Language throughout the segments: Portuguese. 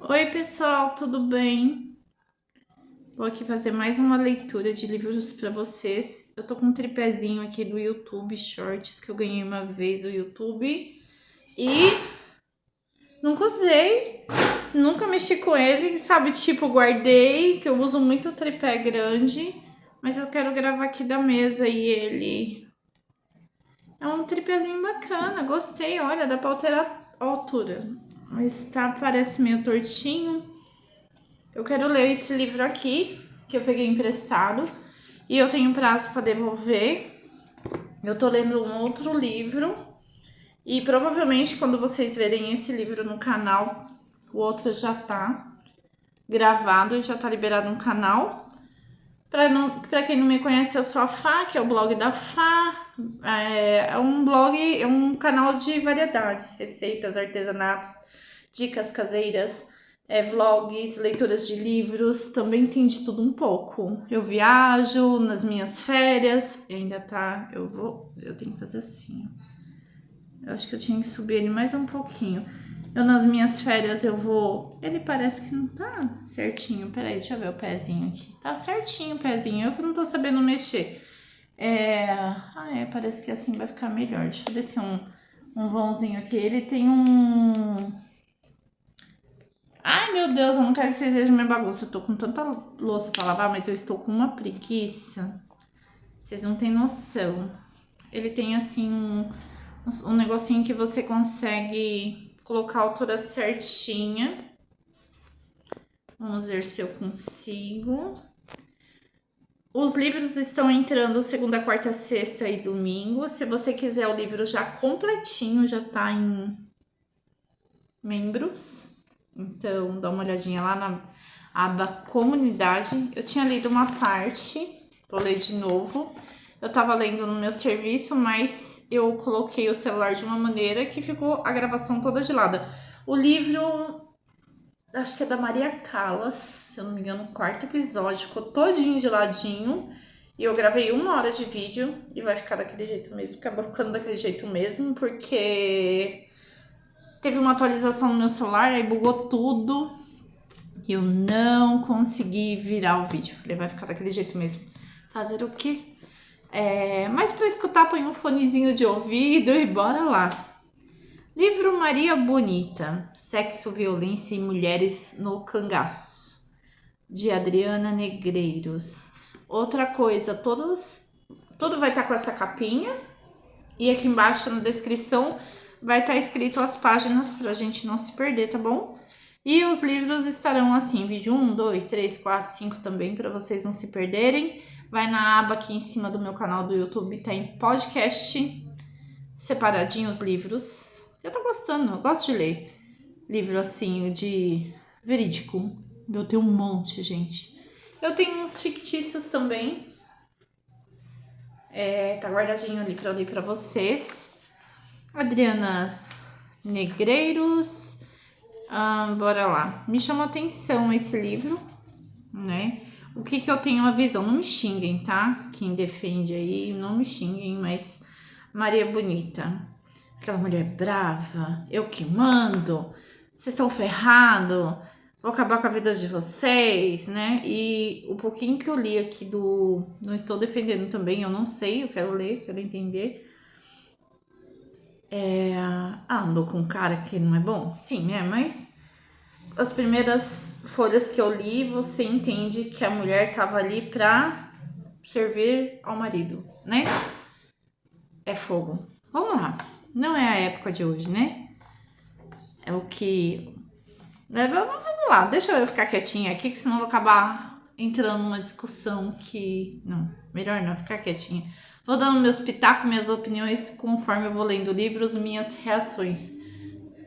Oi, pessoal, tudo bem? Vou aqui fazer mais uma leitura de livros para vocês. Eu tô com um tripézinho aqui do YouTube Shorts que eu ganhei uma vez o YouTube e nunca usei, nunca mexi com ele, sabe? Tipo, guardei, que eu uso muito tripé grande, mas eu quero gravar aqui da mesa e ele é um tripézinho bacana, gostei. Olha, dá pra alterar a altura, mas parece meio tortinho. Eu quero ler esse livro aqui, que eu peguei emprestado, e eu tenho prazo para devolver. Eu tô lendo um outro livro, e provavelmente quando vocês verem esse livro no canal, o outro já tá gravado e já tá liberado no canal. Pra quem não me conhece, eu sou a Fá, que é o blog da Fá. É um blog, é um canal de variedades, receitas, artesanatos, dicas caseiras, vlogs, leituras de livros, também tem de tudo um pouco. Eu viajo nas minhas férias, e ainda tá, eu tenho que fazer assim. Eu acho que eu tinha que subir ele mais um pouquinho. Eu nas minhas férias eu vou. Ele parece que não tá certinho. Peraí, deixa eu ver o pezinho aqui. Tá certinho o pezinho. Eu que não tô sabendo mexer. Parece que assim vai ficar melhor. Deixa eu descer um vãozinho aqui. Ele tem um. Ai, meu Deus, eu não quero que vocês vejam minha bagunça. Eu tô com tanta louça pra lavar, mas eu estou com uma preguiça. Vocês não têm noção. Ele tem assim um negocinho que você consegue colocar a altura certinha. Vamos ver se eu consigo. Os livros estão entrando segunda, quarta, sexta e domingo. Se você quiser o livro já completinho, já tá em membros. Então, dá uma olhadinha lá na aba comunidade. Eu tinha lido uma parte, vou ler de novo. Eu tava lendo no meu serviço, mas eu coloquei o celular de uma maneira que ficou a gravação toda gelada. O livro, acho que é da Maria Callas, se eu não me engano, o quarto episódio, ficou todinho geladinho. E eu gravei 1 hora de vídeo e vai ficar daquele jeito mesmo. Acabou ficando daquele jeito mesmo, porque teve uma atualização no meu celular, aí bugou tudo. E eu não consegui virar o vídeo. Falei, vai ficar daquele jeito mesmo. Fazer o quê? Mas para escutar, põe um fonezinho de ouvido e bora lá. Livro Maria Bonita, Sexo, Violência e Mulheres no Cangaço, de Adriana Negreiros. Outra coisa, tudo vai estar com essa capinha. E aqui embaixo na descrição vai estar escrito as páginas pra gente não se perder, tá bom? E os livros estarão assim, vídeo 1, 2, 3, 4, 5 também, para vocês não se perderem. Vai na aba aqui em cima do meu canal do YouTube, tá em podcast, separadinho os livros. Eu tô gostando, eu gosto de ler livro assim, de verídico. Eu tenho um monte, gente. Eu tenho uns fictícios também. Tá guardadinho ali pra ler pra vocês. Adriana Negreiros. Bora lá. Me chamou atenção esse livro, né? O que eu tenho a visão? Não me xinguem, tá? Quem defende aí, não me xinguem, mas Maria Bonita, aquela mulher brava, eu que mando, vocês estão ferrados, vou acabar com a vida de vocês, né? E o pouquinho que eu li aqui não estou defendendo também, eu não sei, eu quero ler, quero entender. Andou com um cara que não é bom? Sim, né? Mas as primeiras folhas que eu li, você entende que a mulher tava ali pra servir ao marido, né? É fogo. Vamos lá. Não é a época de hoje, né? É o que... Vamos lá, deixa eu ficar quietinha aqui, que senão eu vou acabar entrando numa discussão que... Não, melhor não, ficar quietinha. Vou dando meus pitacos, minhas opiniões, conforme eu vou lendo livros, minhas reações.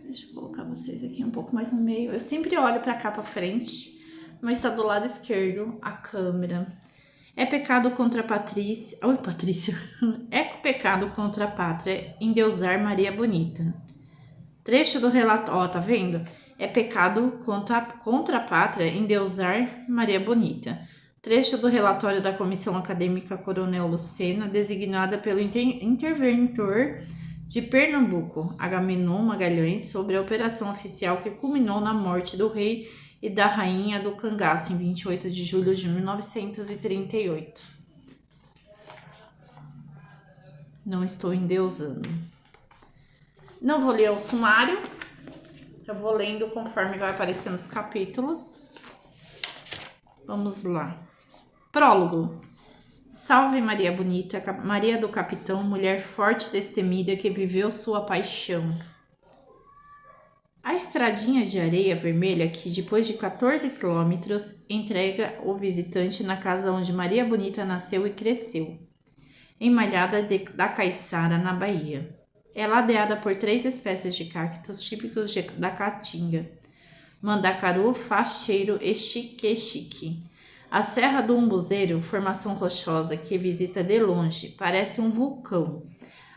Deixa eu colocar vocês aqui um pouco mais no meio. Eu sempre olho pra cá pra frente, mas tá do lado esquerdo a câmera. É pecado contra a Patrícia... Oi, Patrícia. É pecado contra a pátria endeusar Maria Bonita. Trecho do relatório... Ó, tá vendo? É pecado contra a pátria endeusar Maria Bonita. Trecho do relatório da Comissão Acadêmica Coronel Lucena, designada pelo interventor de Pernambuco, Agamenon Magalhães, sobre a operação oficial que culminou na morte do rei e da rainha do cangaço em 28 de julho de 1938. Não estou endeusando. Não vou ler o sumário, eu vou lendo conforme vai aparecendo os capítulos. Vamos lá. Prólogo. Salve Maria Bonita, Maria do Capitão, mulher forte e destemida que viveu sua paixão. A estradinha de areia vermelha que, depois de 14 quilômetros, entrega o visitante na casa onde Maria Bonita nasceu e cresceu, em Malhada da Caiçara, na Bahia. É ladeada por 3 espécies de cactos típicos da Caatinga: mandacaru, facheiro e xique-xique. A Serra do Umbuzeiro, formação rochosa que visita de longe, parece um vulcão.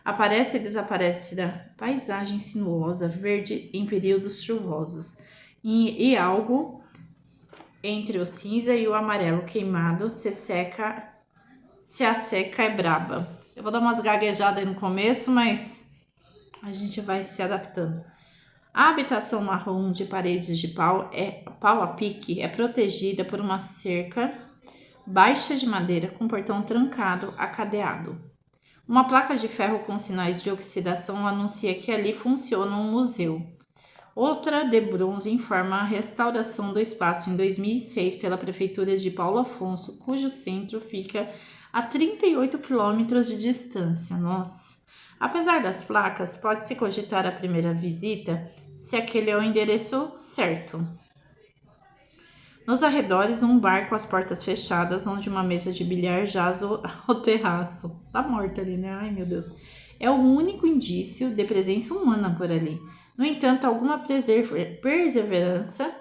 Aparece e desaparece da paisagem sinuosa, verde em períodos chuvosos, e algo entre o cinza e o amarelo queimado se a seca é braba. Eu vou dar umas gaguejadas aí no começo, mas a gente vai se adaptando. A habitação marrom de paredes de pau a pique é protegida por uma cerca baixa de madeira com portão trancado a cadeado. Uma placa de ferro com sinais de oxidação anuncia que ali funciona um museu. Outra de bronze informa a restauração do espaço em 2006 pela Prefeitura de Paulo Afonso, cujo centro fica a 38 quilômetros de distância. Nossa! Apesar das placas, pode-se cogitar a primeira visita se aquele é o endereço certo. Nos arredores, um bar com as portas fechadas, onde uma mesa de bilhar jaz o terraço. Tá morta ali, né? Ai, meu Deus. É o único indício de presença humana por ali. No entanto, alguma perseverança,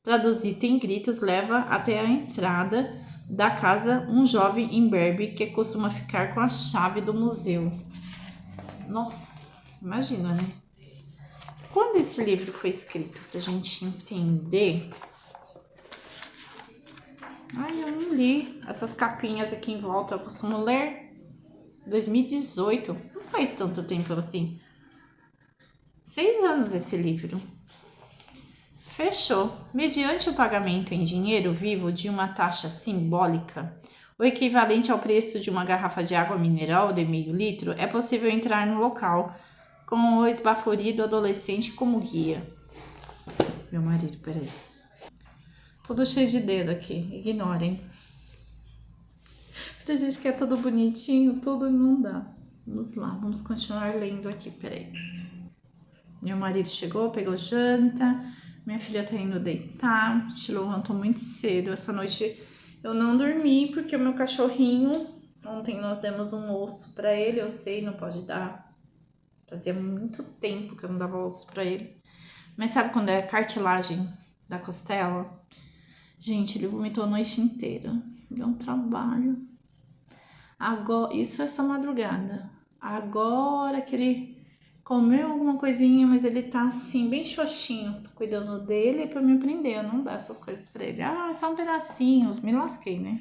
traduzida em gritos, leva até a entrada da casa um jovem imberbe que costuma ficar com a chave do museu. Nossa, imagina, né? Quando esse livro foi escrito, pra gente entender... Ai, eu não li essas capinhas aqui em volta, eu costumo ler. 2018, não faz tanto tempo assim. 6 anos esse livro. Fechou. Mediante o pagamento em dinheiro vivo de uma taxa simbólica, o equivalente ao preço de uma garrafa de água mineral de meio litro, é possível entrar no local com o esbaforido adolescente como guia. Meu marido, peraí. Tudo cheio de dedo aqui, ignorem. Pra gente que é tudo bonitinho, tudo não dá. Vamos lá, vamos continuar lendo aqui, peraí. Meu marido chegou, pegou janta, minha filha tá indo deitar, se levantou muito cedo. Essa noite eu não dormi porque o meu cachorrinho, ontem nós demos um osso pra ele, eu sei, não pode dar. Fazia muito tempo que eu não dava osso pra ele. Mas sabe quando é cartilagem da costela? Gente, ele vomitou a noite inteira. Deu um trabalho. Agora, isso essa madrugada. Agora que ele comeu alguma coisinha, mas ele tá assim, bem xoxinho. Tô cuidando dele pra me aprender. Eu não dar essas coisas pra ele. Ah, só um pedacinho. Me lasquei, né?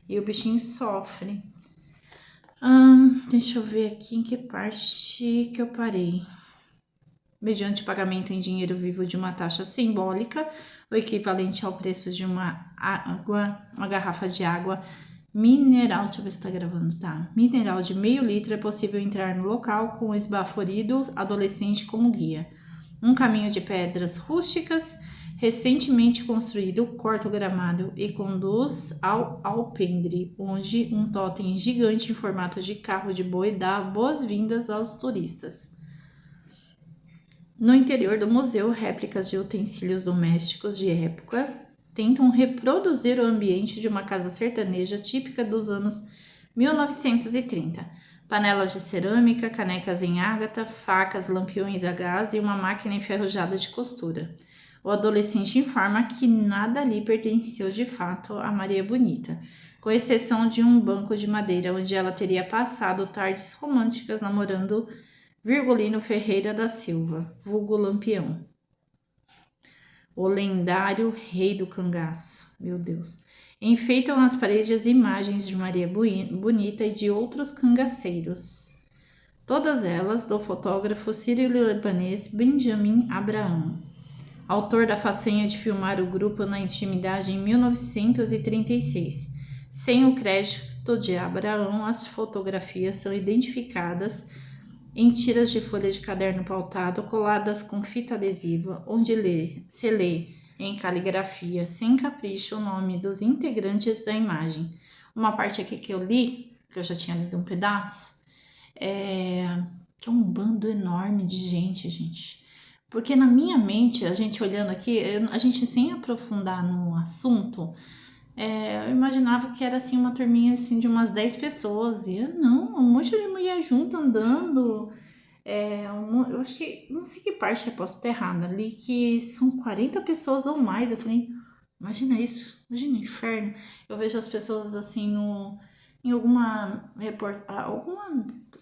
E o bichinho sofre. Deixa eu ver aqui em que parte que eu parei. Mediante pagamento em dinheiro vivo de uma taxa simbólica, o equivalente ao preço de uma garrafa de água mineral, deixa eu ver se tá gravando, tá? Mineral de meio litro, é possível entrar no local com o esbaforido adolescente como guia. Um caminho de pedras rústicas, recentemente construído, corta o gramado e conduz ao alpendre, onde um totem gigante em formato de carro de boi dá boas-vindas aos turistas. No interior do museu, réplicas de utensílios domésticos de época tentam reproduzir o ambiente de uma casa sertaneja típica dos anos 1930. Panelas de cerâmica, canecas em ágata, facas, lampiões a gás e uma máquina enferrujada de costura. O adolescente informa que nada ali pertenceu de fato a Maria Bonita, com exceção de um banco de madeira onde ela teria passado tardes românticas namorando Virgulino Ferreira da Silva, vulgo Lampião. O lendário rei do cangaço, meu Deus. Enfeitam as paredes imagens de Maria Bonita e de outros cangaceiros. todas elas do fotógrafo sírio-libanês Benjamin Abraham, autor da façanha de filmar o grupo na intimidade em 1936. Sem o crédito de Abraham, as fotografias são identificadas em tiras de folha de caderno pautado coladas com fita adesiva, onde se lê em caligrafia sem capricho o nome dos integrantes da imagem. Uma parte aqui que eu li, que eu já tinha lido um pedaço, que é um bando enorme de gente. Porque na minha mente, a gente olhando aqui, a gente sem aprofundar no assunto, eu imaginava que era assim uma turminha assim de umas 10 pessoas. E não, um monte de mulher junto andando. Eu acho que, não sei que parte eu posso estar errada ali, que são 40 pessoas ou mais. Eu falei, imagina isso, imagina o inferno. Eu vejo as pessoas assim em alguma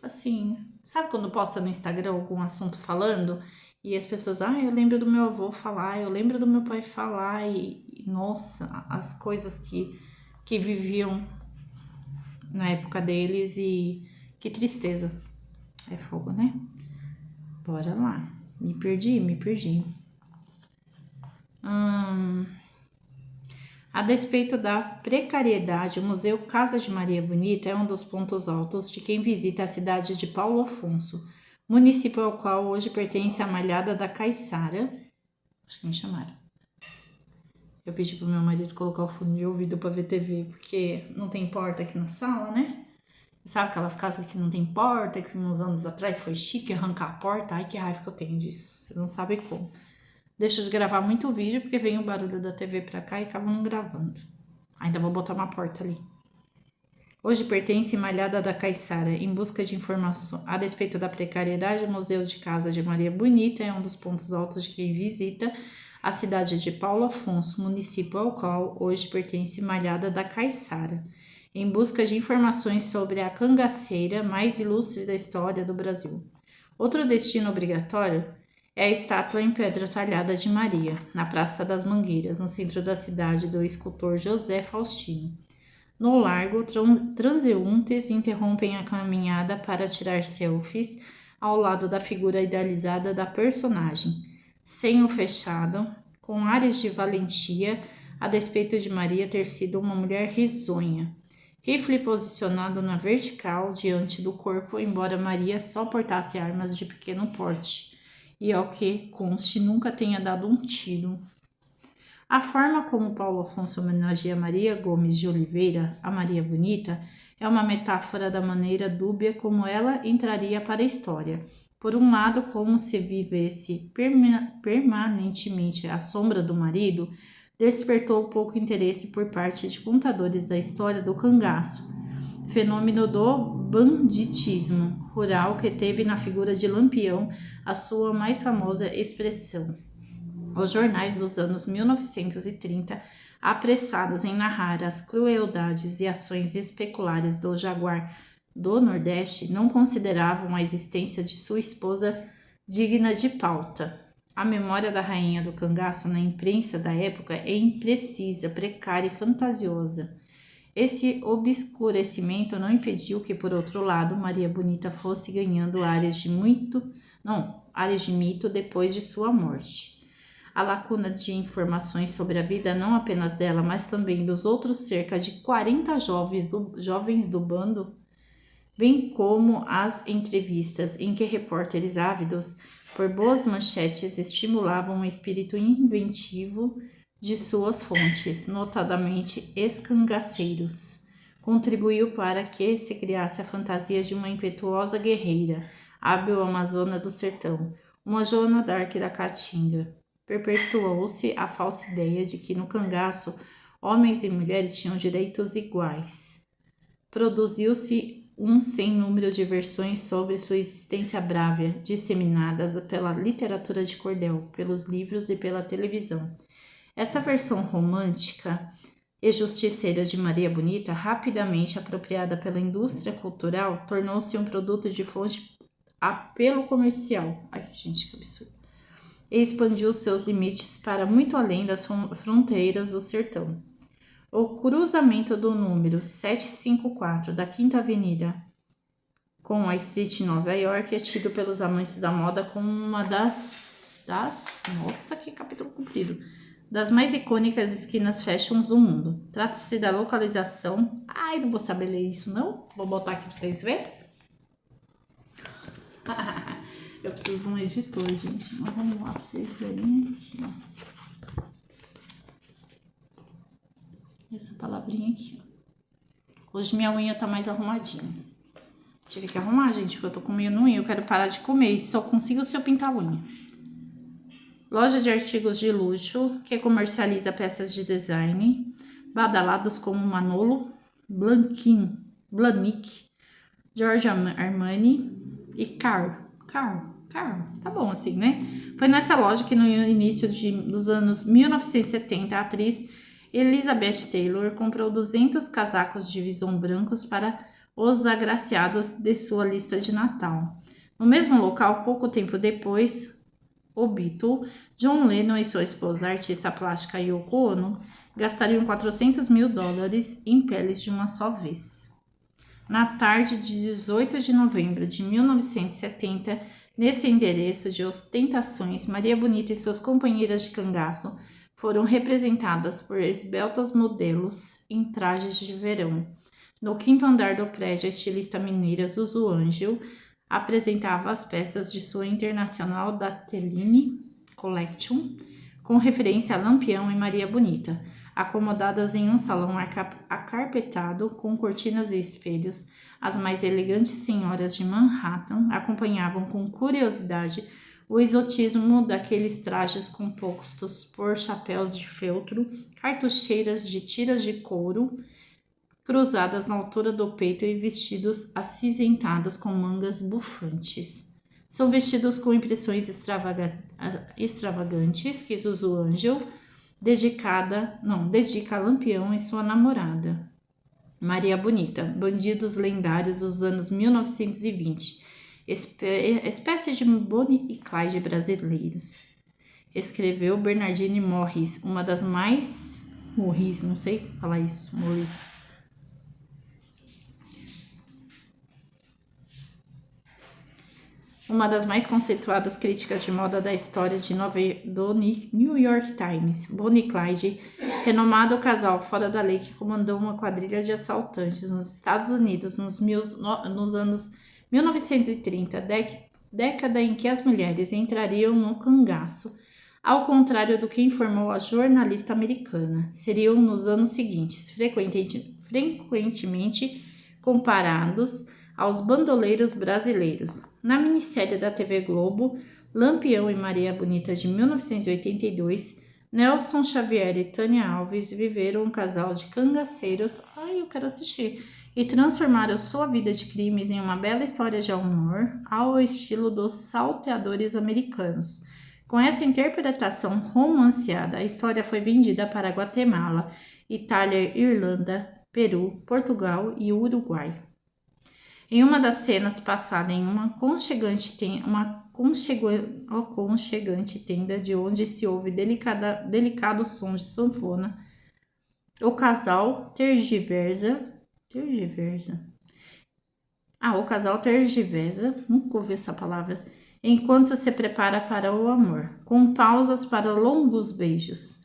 assim, sabe quando posta no Instagram algum assunto falando? E as pessoas, eu lembro do meu avô falar, eu lembro do meu pai falar, e nossa, as coisas que viviam na época deles, e que tristeza. É fogo, né? Bora lá. Me perdi. A despeito da precariedade, o Museu Casa de Maria Bonita é um dos pontos altos de quem visita a cidade de Paulo Afonso, município ao qual hoje pertence a Malhada da Caiçara. Acho que me chamaram. Eu pedi pro meu marido colocar o fone de ouvido pra ver TV, porque não tem porta aqui na sala, né? Sabe aquelas casas que não tem porta, que uns anos atrás foi chique arrancar a porta? Ai, que raiva que eu tenho disso. Vocês não sabem como. Deixo de gravar muito vídeo, porque vem o barulho da TV pra cá e acabam não gravando. Ainda vou botar uma porta ali. Hoje pertence Malhada da Caiçara. Em busca de informação a despeito da precariedade, o Museu de Casa de Maria Bonita é um dos pontos altos de quem visita a cidade de Paulo Afonso, município ao qual hoje pertence Malhada da Caiçara, em busca de informações sobre a cangaceira mais ilustre da história do Brasil. Outro destino obrigatório é a estátua em pedra talhada de Maria, na Praça das Mangueiras, no centro da cidade, do escultor José Faustino. No largo, transeuntes interrompem a caminhada para tirar selfies ao lado da figura idealizada da personagem, senho fechado, com ares de valentia, a despeito de Maria ter sido uma mulher risonha. Rifle posicionado na vertical diante do corpo, embora Maria só portasse armas de pequeno porte, e ao que conste nunca tenha dado um tiro. A forma como Paulo Afonso homenageia Maria Gomes de Oliveira, a Maria Bonita, é uma metáfora da maneira dúbia como ela entraria para a história. Por um lado, como se vivesse permanentemente à sombra do marido, despertou pouco interesse por parte de contadores da história do cangaço, fenômeno do banditismo rural que teve na figura de Lampião a sua mais famosa expressão. Os jornais dos anos 1930, apressados em narrar as crueldades e ações especulares do jaguar do Nordeste, não consideravam a existência de sua esposa digna de pauta. A memória da rainha do cangaço na imprensa da época é imprecisa, precária e fantasiosa. Esse obscurecimento não impediu que, por outro lado, Maria Bonita fosse ganhando áreas de mito depois de sua morte. A lacuna de informações sobre a vida não apenas dela, mas também dos outros cerca de 40 jovens do bando, bem como as entrevistas em que repórteres ávidos por boas manchetes estimulavam o espírito inventivo de suas fontes, notadamente ex-cangaceiros, contribuiu para que se criasse a fantasia de uma impetuosa guerreira, hábil amazona do sertão, uma Joana d'Arc da Caatinga. Perpetuou-se a falsa ideia de que no cangaço homens e mulheres tinham direitos iguais. Produziu-se um sem número de versões sobre sua existência brávia, disseminadas pela literatura de cordel, pelos livros e pela televisão. Essa versão romântica e justiceira de Maria Bonita, rapidamente apropriada pela indústria cultural, tornou-se um produto de fonte apelo comercial. Ai, gente, que absurdo. E expandiu seus limites para muito além das fronteiras do sertão. O cruzamento do número 754 da Quinta Avenida com a Street em Nova York, é tido pelos amantes da moda como uma nossa, que capítulo comprido, das mais icônicas esquinas fashions do mundo. Trata-se da localização... Ai, não vou saber ler isso, não. Vou botar aqui pra vocês verem. Eu preciso de um editor, gente. Mas vamos lá pra vocês verem aqui, ó. Essa palavrinha aqui, ó. Hoje minha unha tá mais arrumadinha. Tive que arrumar, gente, porque eu tô comendo unha. Eu quero parar de comer e só consigo se eu pintar a unha. Loja de artigos de luxo que comercializa peças de design badalados como Manolo, Blahnik, Giorgio Armani e Carl. Tá bom assim, né? Foi nessa loja que no início dos anos 1970 a atriz Elizabeth Taylor comprou 200 casacos de visão brancos para os agraciados de sua lista de Natal. No mesmo local, pouco tempo depois, o Beatle, John Lennon e sua esposa, a artista plástica Yoko Ono, gastariam $400 mil em peles de uma só vez. Na tarde de 18 de novembro de 1970, nesse endereço de ostentações, Maria Bonita e suas companheiras de cangaço foram representadas por esbeltas modelos em trajes de verão. No quinto andar do prédio, a estilista mineira Zuzu Angel apresentava as peças de sua Internacional da Telline Collection, com referência a Lampião e Maria Bonita, acomodadas em um salão acarpetado com cortinas e espelhos. As mais elegantes senhoras de Manhattan acompanhavam com curiosidade o exotismo daqueles trajes compostos por chapéus de feltro, cartucheiras de tiras de couro cruzadas na altura do peito e vestidos acinzentados com mangas bufantes. São vestidos com impressões extravagantes que Zuzu Angel dedica a Lampião e sua namorada, Maria Bonita, bandidos lendários dos anos 1920, espécie de Bonnie e Clyde brasileiros. Escreveu Bernardine Morris, uma das mais... Morris, não sei falar isso, Morris. Uma das mais conceituadas críticas de moda da história do New York Times. Bonnie e Clyde, renomado casal fora da lei que comandou uma quadrilha de assaltantes nos Estados Unidos nos anos 1930, década em que as mulheres entrariam no cangaço, ao contrário do que informou a jornalista americana. Seriam nos anos seguintes frequentemente comparados aos bandoleiros brasileiros. Na minissérie da TV Globo, Lampião e Maria Bonita de 1982, Nelson Xavier e Tânia Alves viveram um casal de cangaceiros, eu quero assistir, e transformaram sua vida de crimes em uma bela história de amor ao estilo dos salteadores americanos. Com essa interpretação romanceada, a história foi vendida para Guatemala, Itália, Irlanda, Peru, Portugal e Uruguai. Em uma das cenas passada em uma aconchegante tenda de onde se ouve delicados sons de sanfona, o casal tergiversa, nunca ouvi essa palavra, enquanto se prepara para o amor, com pausas para longos beijos,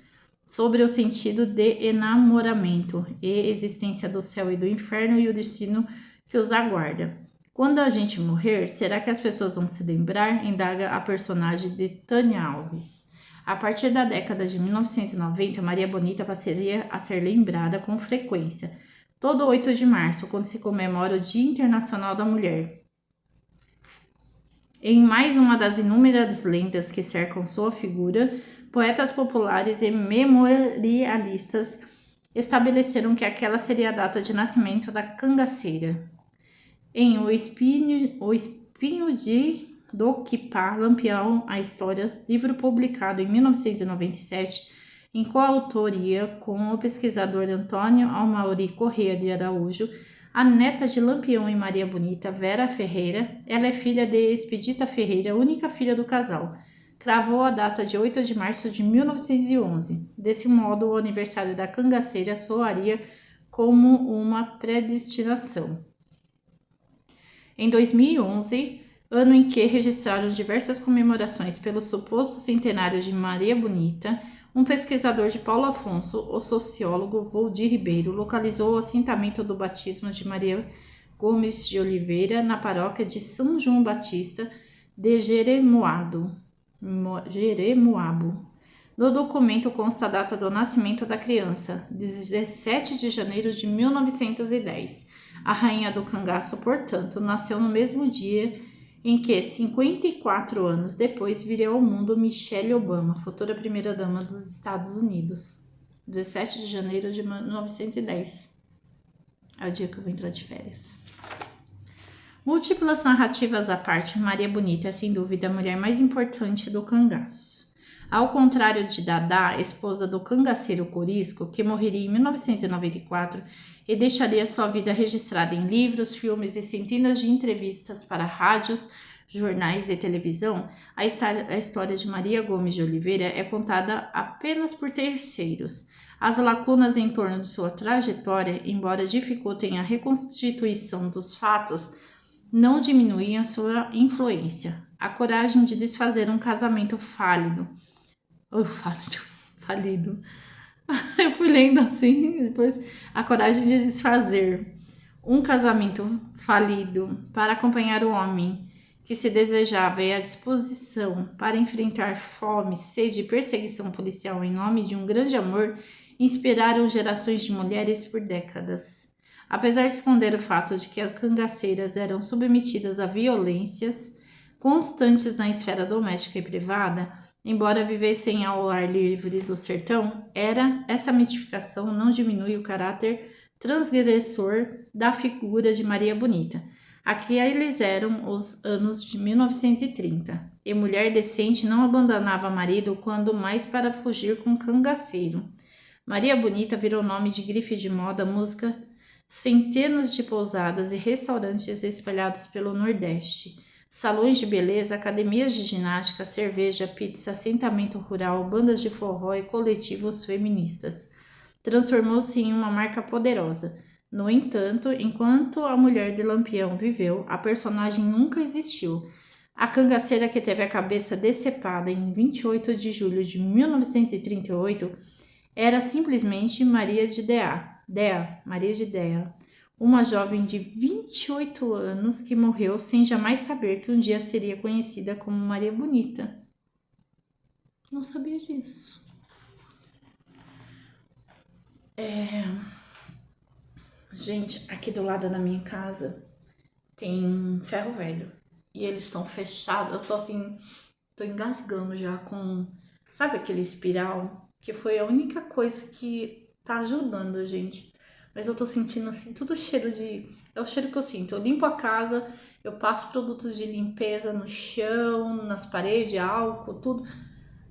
sobre o sentido de enamoramento e existência do céu e do inferno e o destino que os aguarda. Quando a gente morrer, será que as pessoas vão se lembrar? Indaga a personagem de Tânia Alves. A partir da década de 1990, Maria Bonita passaria a ser lembrada com frequência, todo 8 de março, quando se comemora o Dia Internacional da Mulher. Em mais uma das inúmeras lendas que cercam sua figura, poetas populares e memorialistas estabeleceram que aquela seria a data de nascimento da cangaceira. Em O Espinho do Quipá, Lampião, a História, livro publicado em 1997, em coautoria com o pesquisador Antônio Almauri Corrêa de Araújo, a neta de Lampião e Maria Bonita, Vera Ferreira, ela é filha de Expedita Ferreira, única filha do casal, cravou a data de 8 de março de 1911. Desse modo, o aniversário da cangaceira soaria como uma predestinação. Em 2011, ano em que registraram diversas comemorações pelo suposto centenário de Maria Bonita, um pesquisador de Paulo Afonso, o sociólogo Voldir Ribeiro, localizou o assentamento do batismo de Maria Gomes de Oliveira na paróquia de São João Batista de Jeremoabo. No documento consta a data do nascimento da criança, 17 de janeiro de 1910. A rainha do cangaço, portanto, nasceu no mesmo dia em que, 54 anos depois, viria ao mundo Michelle Obama, futura primeira-dama dos Estados Unidos. 17 de janeiro de 1910. É o dia que eu vou entrar de férias. Múltiplas narrativas à parte, Maria Bonita é sem dúvida a mulher mais importante do cangaço. Ao contrário de Dadá, esposa do cangaceiro Corisco, que morreria em 1994 e deixaria sua vida registrada em livros, filmes e centenas de entrevistas para rádios, jornais e televisão, a história de Maria Gomes de Oliveira é contada apenas por terceiros. As lacunas em torno de sua trajetória, embora dificultem a reconstituição dos fatos, não diminuem a sua influência. A coragem de desfazer um casamento falido. Eu fui lendo assim, depois. A coragem de desfazer um casamento falido para acompanhar o homem que se desejava e a disposição para enfrentar fome, sede e perseguição policial em nome de um grande amor inspiraram gerações de mulheres por décadas. Apesar de esconder o fato de que as cangaceiras eram submetidas a violências constantes na esfera doméstica e privada, embora vivessem ao ar livre do sertão, essa mitificação não diminui o caráter transgressor da figura de Maria Bonita. Aqueles eram os anos de 1930, e mulher decente não abandonava marido quando mais para fugir com cangaceiro. Maria Bonita virou nome de grife de moda, música, centenas de pousadas e restaurantes espalhados pelo Nordeste, salões de beleza, academias de ginástica, cerveja, pizza, assentamento rural, bandas de forró e coletivos feministas. Transformou-se em uma marca poderosa. No entanto, enquanto a mulher de Lampião viveu, a personagem nunca existiu. A cangaceira que teve a cabeça decepada em 28 de julho de 1938 era simplesmente Maria de Maria de Dea, uma jovem de 28 anos que morreu sem jamais saber que um dia seria conhecida como Maria Bonita. Não sabia disso. Gente, aqui do lado da minha casa tem ferro velho e eles estão fechados. Eu tô assim, tô engasgando já com, sabe aquele espiral? Que foi a única coisa que tá ajudando a gente. Mas eu tô sentindo assim, tudo cheiro de... É o cheiro que eu sinto. Eu limpo a casa, eu passo produtos de limpeza no chão, nas paredes, álcool, tudo.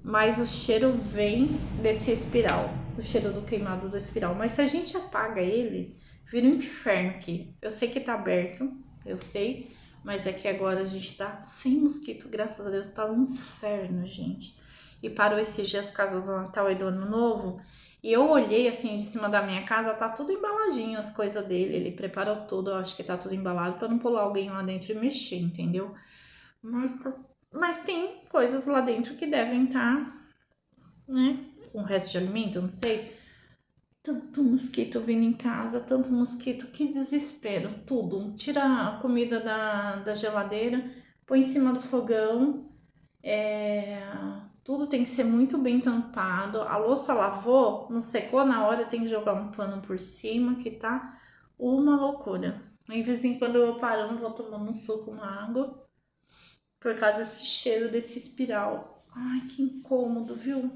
Mas o cheiro vem desse espiral. O cheiro do queimado do espiral. Mas se a gente apaga ele, vira um inferno aqui. Eu sei que tá aberto, eu sei. Mas é que agora a gente tá sem mosquito. Graças a Deus, tá um inferno, gente. E parou esses dias por causa do Natal e do Ano Novo. E eu olhei assim de cima da minha casa, tá tudo embaladinho as coisas dele. Ele preparou tudo, eu acho que tá tudo embalado pra não pular alguém lá dentro e mexer, entendeu? Mas tem coisas lá dentro que devem estar, né? Com o resto de alimento, eu não sei. Tanto mosquito vindo em casa, tanto mosquito, que desespero, tudo. Tira a comida da geladeira, põe em cima do fogão. Tudo tem que ser muito bem tampado. A louça lavou, não secou na hora, tem que jogar um pano por cima, que tá uma loucura. De vez em quando eu vou parando, vou tomando um suco, uma água, por causa desse cheiro desse espiral. Ai, que incômodo, viu?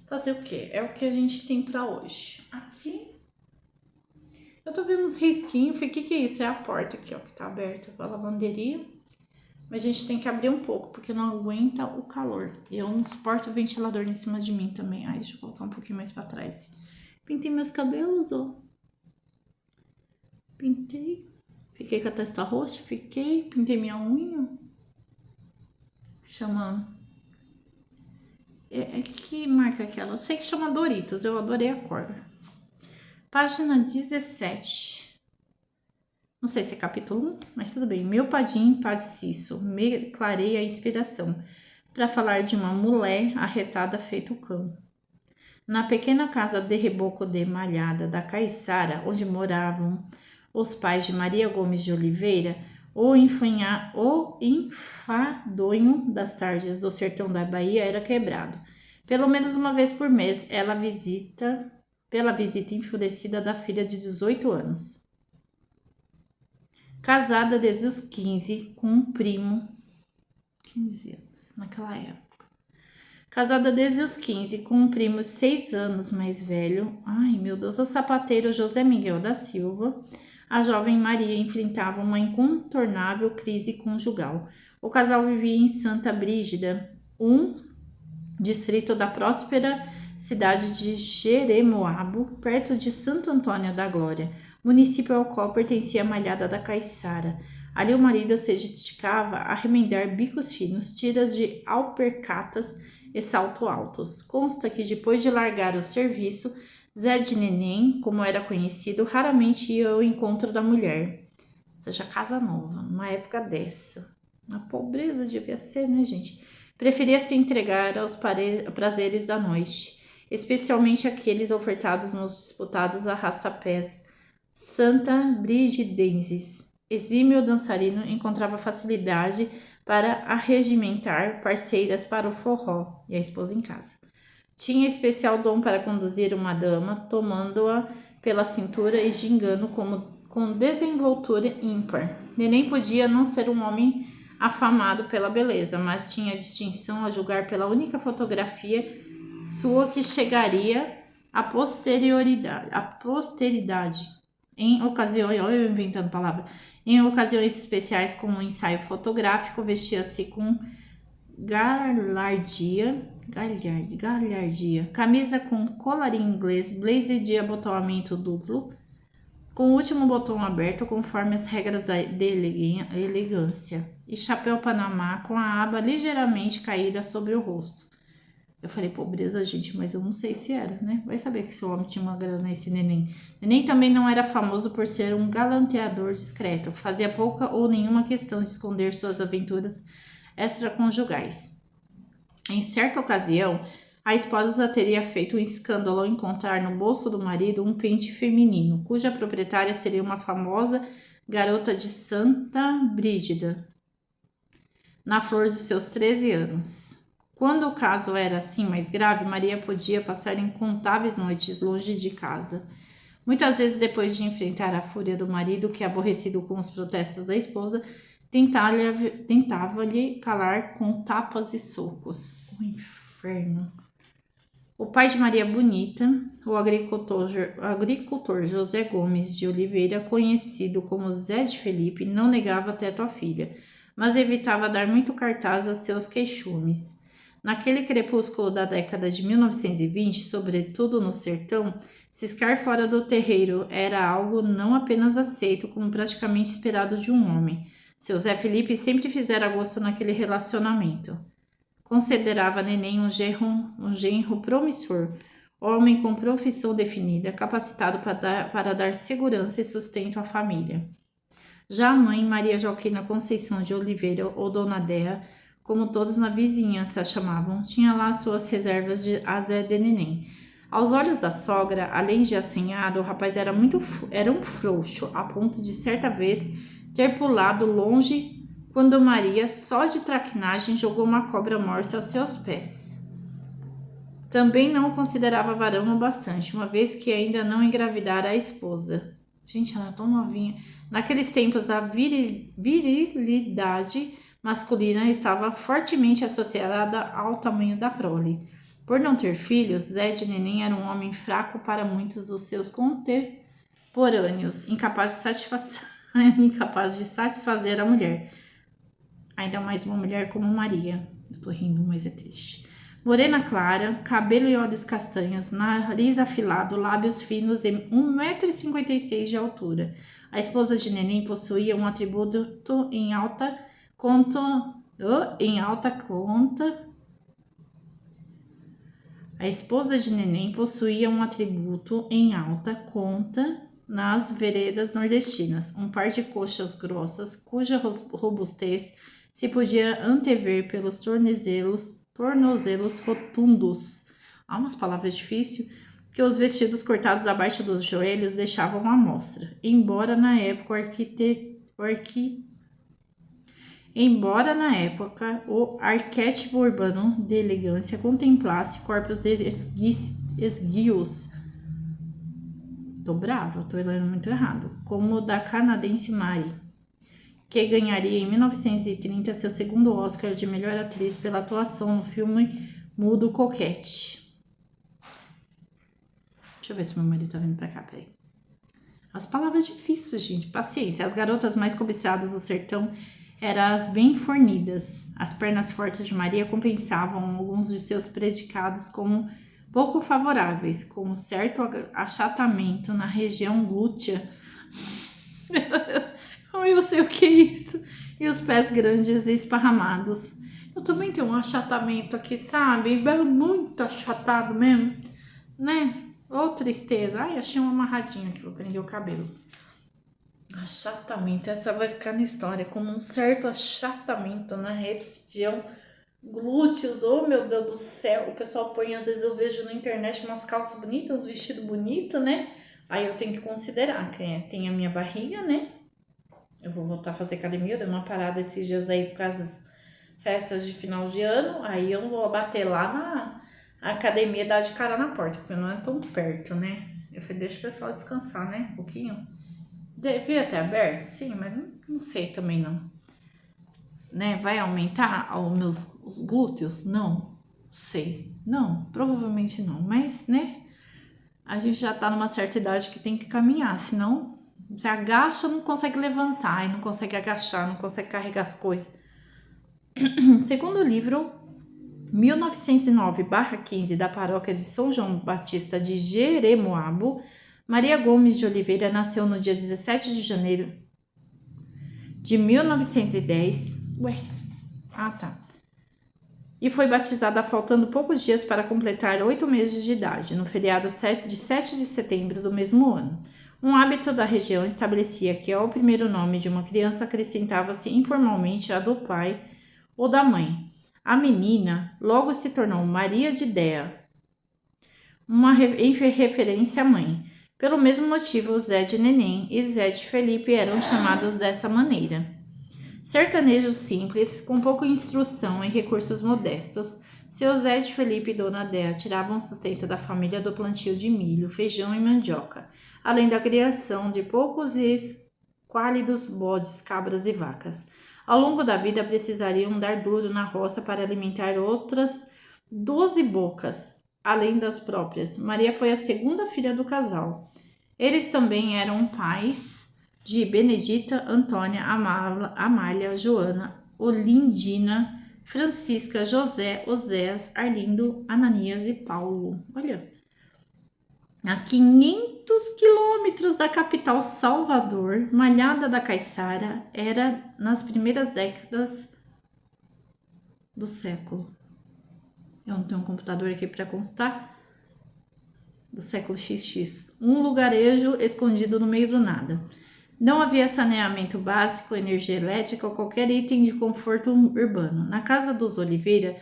Fazer o quê? É o que a gente tem pra hoje. Aqui, eu tô vendo uns risquinhos. Falei, o que é isso? É a porta aqui, ó, que tá aberta pra lavanderia. Mas a gente tem que abrir um pouco, porque não aguenta o calor. E eu não suporto o ventilador em cima de mim também. Ai, deixa eu colocar um pouquinho mais pra trás. Pintei meus cabelos, ó. Pintei. Fiquei com a testa roxa, fiquei. Pintei minha unha. Chama... que marca aquela? Eu sei que chama Doritos, eu adorei a cor. Página 17. Não sei se é capítulo 1, mas tudo bem. Meu padim padeciço, me clareia a inspiração, para falar de uma mulher arretada feito cão. Na pequena casa de reboco de malhada da Caiçara, onde moravam os pais de Maria Gomes de Oliveira, o enfadonho das tardes do sertão da Bahia era quebrado. Pelo menos uma vez por mês, pela visita enfurecida da filha de 18 anos. Casada desde os 15 com um primo. 15 anos, naquela época. Casada desde os 15 com um primo 6 anos mais velho. Ai, meu Deus, o sapateiro José Miguel da Silva. A jovem Maria enfrentava uma incontornável crise conjugal. O casal vivia em Santa Brígida, um distrito da próspera cidade de Jeremoabo, perto de Santo Antônio da Glória, município ao qual pertencia a malhada da Caiçara. Ali o marido se dedicava a remendar bicos finos, tiras de alpercatas e salto altos. Consta que depois de largar o serviço, Zé de Neném, como era conhecido, raramente ia ao encontro da mulher. Ou seja, casa nova, numa época dessa. A pobreza devia ser, né, gente? Preferia se entregar aos prazeres da noite, especialmente aqueles ofertados nos disputados arrastapés santa brigidenses. Exímio dançarino encontrava facilidade para arregimentar parceiras para o forró e a esposa em casa. Tinha especial dom para conduzir uma dama, tomando-a pela cintura e gingando com desenvoltura ímpar. Neném podia não ser um homem afamado pela beleza, mas tinha distinção a julgar pela única fotografia sua que chegaria à posteridade. Em ocasiões, olha eu inventando palavra, em ocasiões especiais como um ensaio fotográfico, vestia-se com galhardia, camisa com colarinho inglês, blazer de abotoamento duplo, com o último botão aberto conforme as regras de elegância, e chapéu panamá com a aba ligeiramente caída sobre o rosto. Eu falei, pobreza, gente, mas eu não sei se era, né? Vai saber que esse homem tinha uma grana, esse neném. Neném também não era famoso por ser um galanteador discreto. Fazia pouca ou nenhuma questão de esconder suas aventuras extraconjugais. Em certa ocasião, a esposa teria feito um escândalo ao encontrar no bolso do marido um pente feminino, cuja proprietária seria uma famosa garota de Santa Brígida, na flor de seus 13 anos. Quando o caso era assim mais grave, Maria podia passar incontáveis noites longe de casa. Muitas vezes, depois de enfrentar a fúria do marido, que, aborrecido com os protestos da esposa, tentava-lhe calar com tapas e socos. O inferno. O pai de Maria Bonita, o agricultor José Gomes de Oliveira, conhecido como Zé de Felipe, não negava teto à filha, mas evitava dar muito cartaz a seus queixumes. Naquele crepúsculo da década de 1920, sobretudo no sertão, ciscar fora do terreiro era algo não apenas aceito, como praticamente esperado de um homem. Seu Zé Felipe sempre fizera gosto naquele relacionamento. Considerava Neném um genro promissor, homem com profissão definida, capacitado para dar segurança e sustento à família. Já a mãe, Maria Joaquina Conceição de Oliveira, ou Dona Derra, como todos na vizinhança a chamavam, tinha lá suas reservas de azé de neném. Aos olhos da sogra, além de assanhado, o rapaz era um frouxo, a ponto de certa vez ter pulado longe quando Maria, só de traquinagem, jogou uma cobra morta aos seus pés. Também não o considerava varão o bastante, uma vez que ainda não engravidara a esposa. Gente, ela é tão novinha. Naqueles tempos, a virilidade masculina estava fortemente associada ao tamanho da prole. Por não ter filhos, Zé de Neném era um homem fraco para muitos dos seus contemporâneos, incapaz de satisfazer a mulher. Ainda mais uma mulher como Maria. Eu tô rindo, mas é triste. Morena clara, cabelo e olhos castanhos, nariz afilado, lábios finos e 1,56 m de altura. A esposa de Neném possuía um atributo em alta conta. A esposa de Neném possuía um atributo em alta conta nas veredas nordestinas, um par de coxas grossas, cuja robustez se podia antever pelos tornozelos rotundos. Há umas palavras difíceis, que os vestidos cortados abaixo dos joelhos deixavam à mostra, embora na época o arquétipo urbano de elegância contemplasse corpos esguios. Tô brava, tô lendo muito errado. Como o da canadense Mary, que ganharia em 1930 seu segundo Oscar de melhor atriz pela atuação no filme mudo Coquette. Deixa eu ver se meu marido tá vindo pra cá, peraí. As palavras difíceis, gente, paciência. As garotas mais cobiçadas do sertão eram as bem fornidas. As pernas fortes de Maria compensavam alguns de seus predicados como pouco favoráveis, como certo achatamento na região glútea. Eu sei o que é isso. E os pés grandes e esparramados. Eu também tenho um achatamento aqui, sabe? Muito achatado mesmo, né? Ô, tristeza. Ai, achei um amarradinho aqui pra prender o cabelo. Achatamento. Essa vai ficar na história como um certo achatamento na região glúteos. Oh, meu Deus do céu. O pessoal põe, às vezes eu vejo na internet umas calças bonitas, uns vestidos bonitos, né? Aí eu tenho que considerar que tem a minha barriga, né? Eu vou voltar a fazer academia. Eu dei uma parada esses dias aí por causa das festas de final de ano. Aí eu não vou bater lá na academia e dar de cara na porta, porque não é tão perto, né? Eu falei, deixa o pessoal descansar, né? Um pouquinho. Devia ter aberto, sim, mas não sei também não. Né? Vai aumentar os glúteos? Não sei. Não, provavelmente não. Mas, né? A gente já tá numa certa idade que tem que caminhar, senão você agacha, não consegue levantar, e não consegue agachar, não consegue carregar as coisas. Segundo o livro 1909/15 da paróquia de São João Batista de Jeremoabo, Maria Gomes de Oliveira nasceu no dia 17 de janeiro de 1910. E foi batizada faltando poucos dias para completar 8 meses de idade, no feriado de 7 de setembro do mesmo ano. Um hábito da região estabelecia que ao primeiro nome de uma criança acrescentava-se informalmente a do pai ou da mãe. A menina logo se tornou Maria de Déa, em referência à mãe. Pelo mesmo motivo, Zé de Neném e Zé de Felipe eram chamados dessa maneira. Sertanejos simples, com pouca instrução e recursos modestos, seu Zé de Felipe e Dona Déa tiravam sustento da família do plantio de milho, feijão e mandioca, além da criação de poucos e esquálidos bodes, cabras e vacas. Ao longo da vida precisariam dar duro na roça para alimentar outras 12 bocas, além das próprias. Maria foi a segunda filha do casal. Eles também eram pais de Benedita, Antônia, Amália, Joana, Olindina, Francisca, José, Oséias, Arlindo, Ananias e Paulo. Olha, a 500 quilômetros da capital Salvador, Malhada da Caiçara, era nas primeiras décadas do século. Eu não tenho um computador aqui para constar. Do século XX. Um lugarejo escondido no meio do nada. Não havia saneamento básico, energia elétrica ou qualquer item de conforto urbano. Na casa dos Oliveira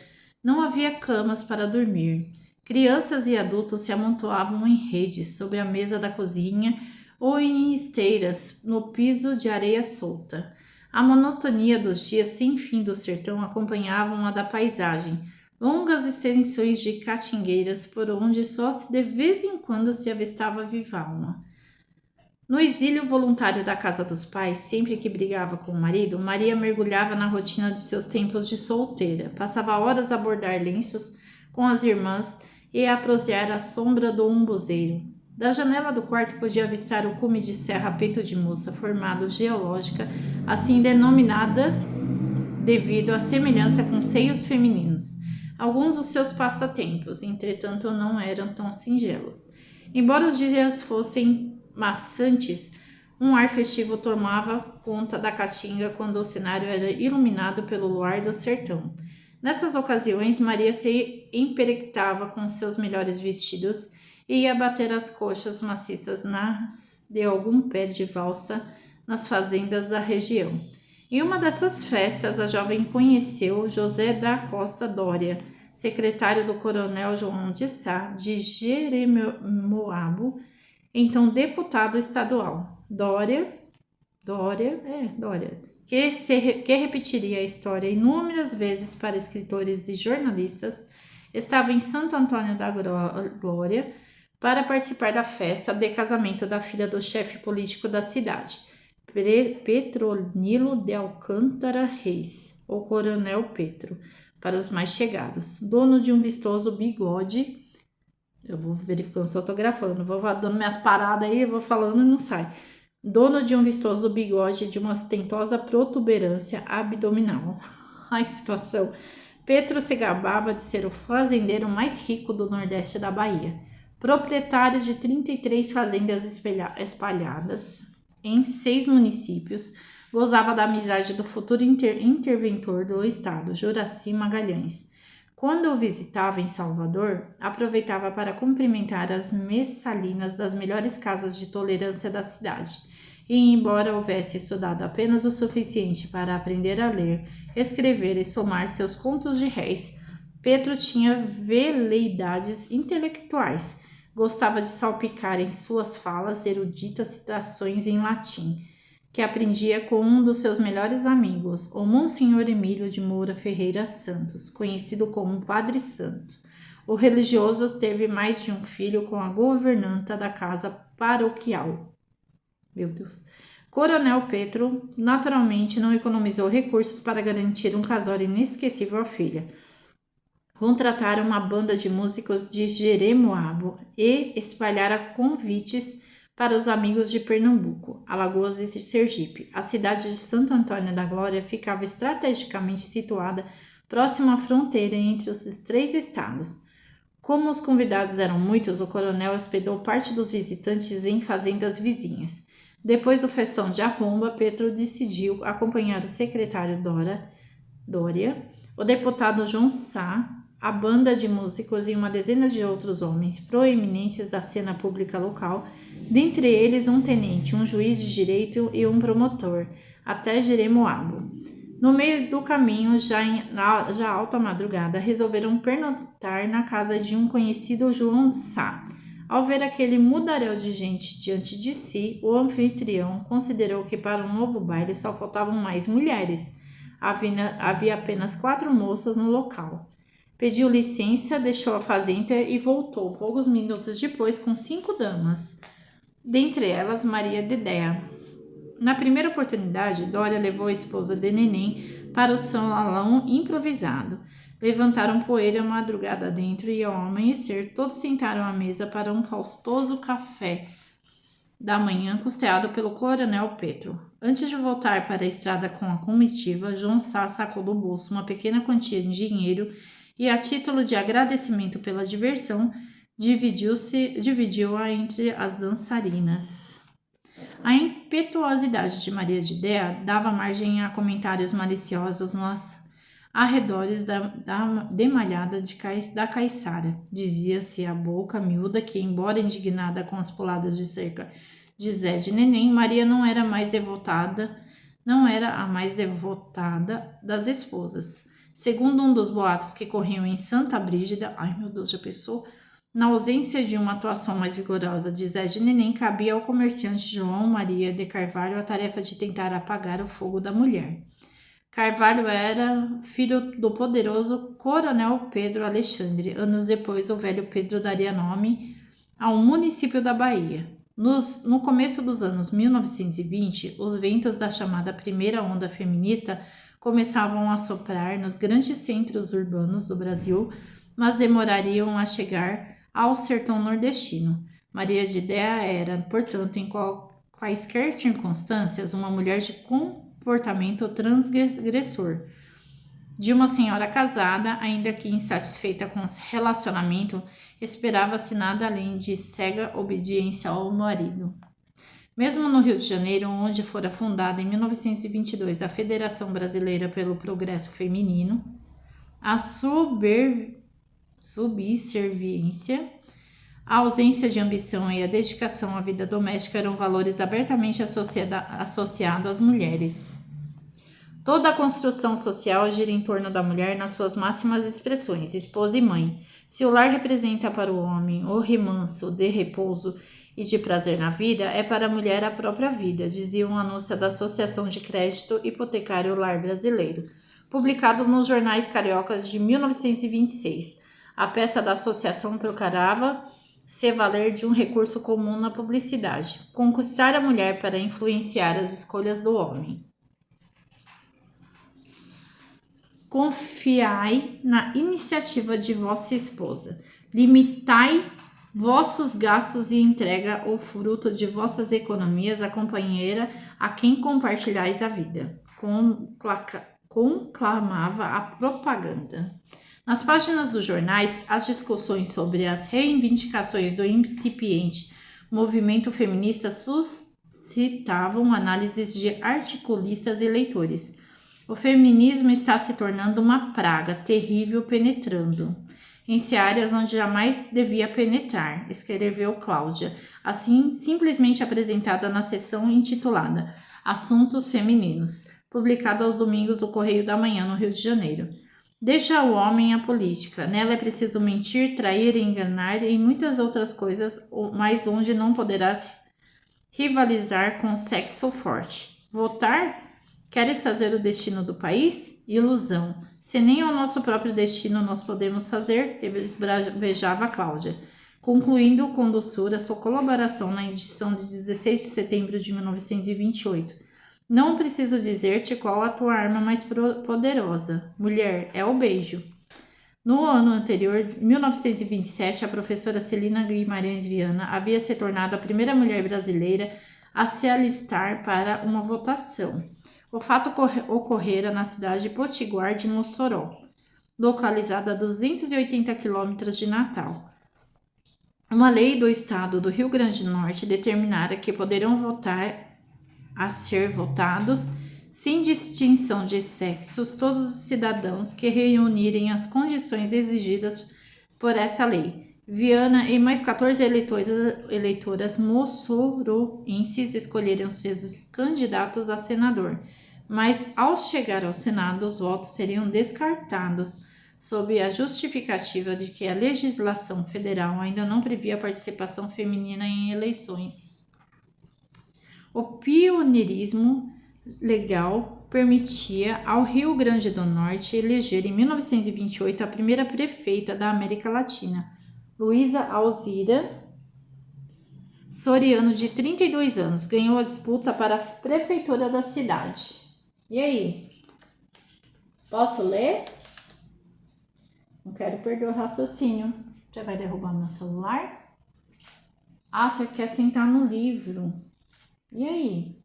não havia camas para dormir. Crianças e adultos se amontoavam em redes sobre a mesa da cozinha ou em esteiras no piso de areia solta. A monotonia dos dias sem fim do sertão acompanhavam a da paisagem, longas extensões de catingueiras por onde só de vez em quando se avistava viva alma. No exílio voluntário da casa dos pais, sempre que brigava com o marido, Maria mergulhava na rotina de seus tempos de solteira. Passava horas a bordar lenços com as irmãs e a prosear à sombra do umbuzeiro. Da janela do quarto podia avistar o cume de serra peito de moça, formado geológica, assim denominada devido à semelhança com seios femininos. Alguns dos seus passatempos, entretanto, não eram tão singelos. Embora os dias fossem maçantes, um ar festivo tomava conta da caatinga quando o cenário era iluminado pelo luar do sertão. Nessas ocasiões, Maria se emperectava com seus melhores vestidos e ia bater as coxas maciças de algum pé de valsa nas fazendas da região. Em uma dessas festas, a jovem conheceu José da Costa Doria, secretário do coronel João de Sá, de Jeremoabo, então deputado estadual. Dória, que repetiria a história inúmeras vezes para escritores e jornalistas, estava em Santo Antônio da Glória para participar da festa de casamento da filha do chefe político da cidade, Petronilo de Alcântara Reis, ou Coronel Petro, para os mais chegados, dono de um vistoso bigode. Eu vou verificando se eu tô gravando, vou dando minhas paradas aí, vou falando e não sai. Dono de um vistoso bigode de uma ostentosa protuberância abdominal. Ai, que situação. Petro se gabava de ser o fazendeiro mais rico do nordeste da Bahia, proprietário de 33 fazendas espalhadas em 6 municípios, gozava da amizade do futuro interventor do estado, Juraci Magalhães. Quando o visitava em Salvador, aproveitava para cumprimentar as messalinas das melhores casas de tolerância da cidade. E, embora houvesse estudado apenas o suficiente para aprender a ler, escrever e somar seus contos de réis, Petro tinha veleidades intelectuais. Gostava de salpicar em suas falas eruditas citações em latim, que aprendia com um dos seus melhores amigos, o Monsenhor Emílio de Moura Ferreira Santos, conhecido como Padre Santo. O religioso teve mais de um filho com a governanta da casa paroquial. Meu Deus. Coronel Petro, naturalmente, não economizou recursos para garantir um casório inesquecível à filha. Contrataram uma banda de músicos de Jeremoabo e espalhara convites para os amigos de Pernambuco, Alagoas e Sergipe. A cidade de Santo Antônio da Glória ficava estrategicamente situada próxima à fronteira entre os 3 estados. Como os convidados eram muitos, o coronel hospedou parte dos visitantes em fazendas vizinhas. Depois do festão de arromba, Petro decidiu acompanhar o secretário Dória, o deputado João Sá, a banda de músicos e uma dezena de outros homens proeminentes da cena pública local, dentre eles um tenente, um juiz de direito e um promotor, até Jeremoabo. No meio do caminho, já alta madrugada, resolveram pernoitar na casa de um conhecido João Sá. Ao ver aquele mudaréu de gente diante de si, o anfitrião considerou que para um novo baile só faltavam mais mulheres. Havia apenas 4 moças no local. Pediu licença, deixou a fazenda e voltou poucos minutos depois com 5 damas, dentre elas Maria de Déa. Na primeira oportunidade, Dória levou a esposa de Neném para o salão improvisado. Levantaram poeira a madrugada dentro e, ao amanhecer, todos sentaram à mesa para um faustoso café da manhã custeado pelo coronel Petro. Antes de voltar para a estrada com a comitiva, João Sá sacou do bolso uma pequena quantia de dinheiro e, a título de agradecimento pela diversão, dividiu-a entre as dançarinas. A impetuosidade de Maria de Déa dava margem a comentários maliciosos nos arredores da demalhada da Caiçara. Dizia-se a boca miúda que, embora indignada com as puladas de cerca de Zé de Neném, Maria não era a mais devotada das esposas. Segundo um dos boatos que corriam em Santa Brígida, ai meu Deus, já pensou? Na ausência de uma atuação mais vigorosa de Zé de Neném, cabia ao comerciante João Maria de Carvalho a tarefa de tentar apagar o fogo da mulher. Carvalho era filho do poderoso coronel Pedro Alexandre. Anos depois, o velho Pedro daria nome a um município da Bahia. No começo dos anos 1920, os ventos da chamada primeira onda feminista começavam a soprar nos grandes centros urbanos do Brasil, mas demorariam a chegar ao sertão nordestino. Maria de Déa era, portanto, em quaisquer circunstâncias, uma mulher de comportamento transgressor. De uma senhora casada, ainda que insatisfeita com o relacionamento, esperava-se nada além de cega obediência ao marido. Mesmo no Rio de Janeiro, onde fora fundada em 1922 a Federação Brasileira pelo Progresso Feminino, a subserviência A ausência de ambição e a dedicação à vida doméstica eram valores abertamente associados às mulheres. Toda a construção social gira em torno da mulher nas suas máximas expressões, esposa e mãe. Se o lar representa para o homem o remanso de repouso e de prazer na vida, é para a mulher a própria vida, dizia um anúncio da Associação de Crédito Hipotecário Lar Brasileiro, publicado nos jornais cariocas de 1926. A peça da associação procurava se valer de um recurso comum na publicidade: conquistar a mulher para influenciar as escolhas do homem. Confiai na iniciativa de vossa esposa. Limitai vossos gastos e entrega o fruto de vossas economias à companheira a quem compartilhais a vida. Conclamava a propaganda. Nas páginas dos jornais, as discussões sobre as reivindicações do incipiente movimento feminista suscitavam análises de articulistas e leitores. O feminismo está se tornando uma praga terrível penetrando em áreas onde jamais devia penetrar, escreveu Cláudia, assim simplesmente apresentada na seção intitulada Assuntos Femininos, publicada aos domingos do Correio da Manhã, no Rio de Janeiro. Deixa o homem a política, nela é preciso mentir, trair, enganar e muitas outras coisas, mas onde não poderás rivalizar com o sexo forte. Votar? Queres fazer o destino do país? Ilusão. Se nem ao nosso próprio destino nós podemos fazer, esbravejava Cláudia, concluindo com doçura sua colaboração na edição de 16 de setembro de 1928. Não preciso dizer-te qual a tua arma mais poderosa. Mulher, é o beijo. No ano anterior, 1927, a professora Celina Guimarães Viana havia se tornado a primeira mulher brasileira a se alistar para uma votação. O fato ocorrera na cidade de Potiguar de Mossoró, localizada a 280 quilômetros de Natal. Uma lei do estado do Rio Grande do Norte determinara que poderão votar a ser votados, sem distinção de sexos, todos os cidadãos que reunirem as condições exigidas por essa lei. Viana e mais 14 eleitoras moçoroenses escolheram seus candidatos a senador, mas ao chegar ao Senado, os votos seriam descartados, sob a justificativa de que a legislação federal ainda não previa a participação feminina em eleições. O pioneirismo legal permitia ao Rio Grande do Norte eleger em 1928 a primeira prefeita da América Latina, Luísa Alzira Soriano, de 32 anos, ganhou a disputa para a prefeitura da cidade. E aí? Posso ler? Não quero perder o raciocínio. Você vai derrubar meu celular? Ah, você quer sentar no livro. E aí?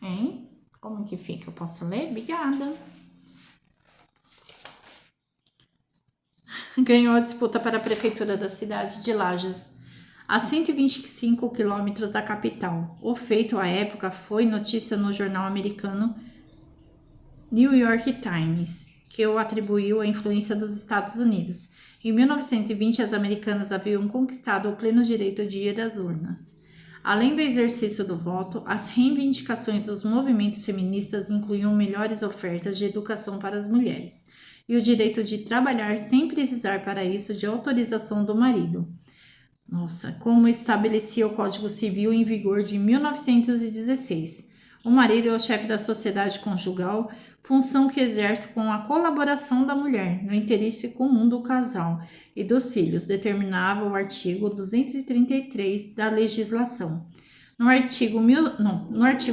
Hein? Como que fica? Eu posso ler? Obrigada. Ganhou a disputa para a prefeitura da cidade de Lages, a 125 quilômetros da capital. O feito à época foi notícia no jornal americano New York Times, que o atribuiu à influência dos Estados Unidos. Em 1920, as americanas haviam conquistado o pleno direito de ir às urnas. Além do exercício do voto, as reivindicações dos movimentos feministas incluíam melhores ofertas de educação para as mulheres e o direito de trabalhar sem precisar para isso de autorização do marido. Nossa, como estabelecia o Código Civil em vigor de 1916. O marido é o chefe da sociedade conjugal, função que exerce com a colaboração da mulher no interesse comum do casal e dos filhos, determinava o artigo 233 da legislação. No artigo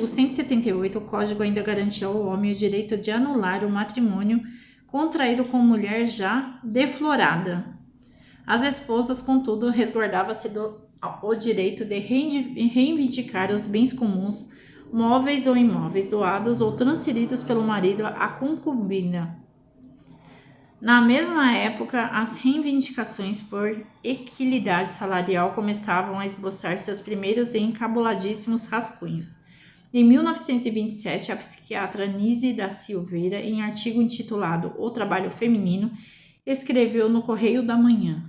178, o Código ainda garantia ao homem o direito de anular o matrimônio contraído com mulher já deflorada. As esposas, contudo, resguardava-se o direito de reivindicar os bens comuns, móveis ou imóveis, doados ou transferidos pelo marido à concubina. Na mesma época, as reivindicações por equidade salarial começavam a esboçar seus primeiros e encabuladíssimos rascunhos. Em 1927, a psiquiatra Nise da Silveira, em artigo intitulado O Trabalho Feminino, escreveu no Correio da Manhã: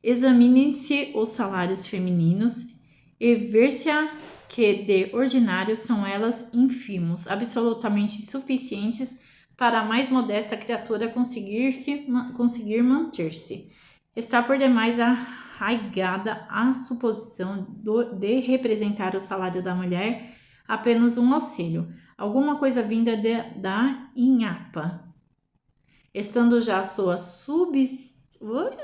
examinem-se os salários femininos e ver-se-á que, de ordinário, são elas ínfimos, absolutamente insuficientes para a mais modesta criatura conseguir manter-se. Está por demais arraigada a suposição de representar o salário da mulher apenas um auxílio, alguma coisa vinda da inhapa, estando já a sua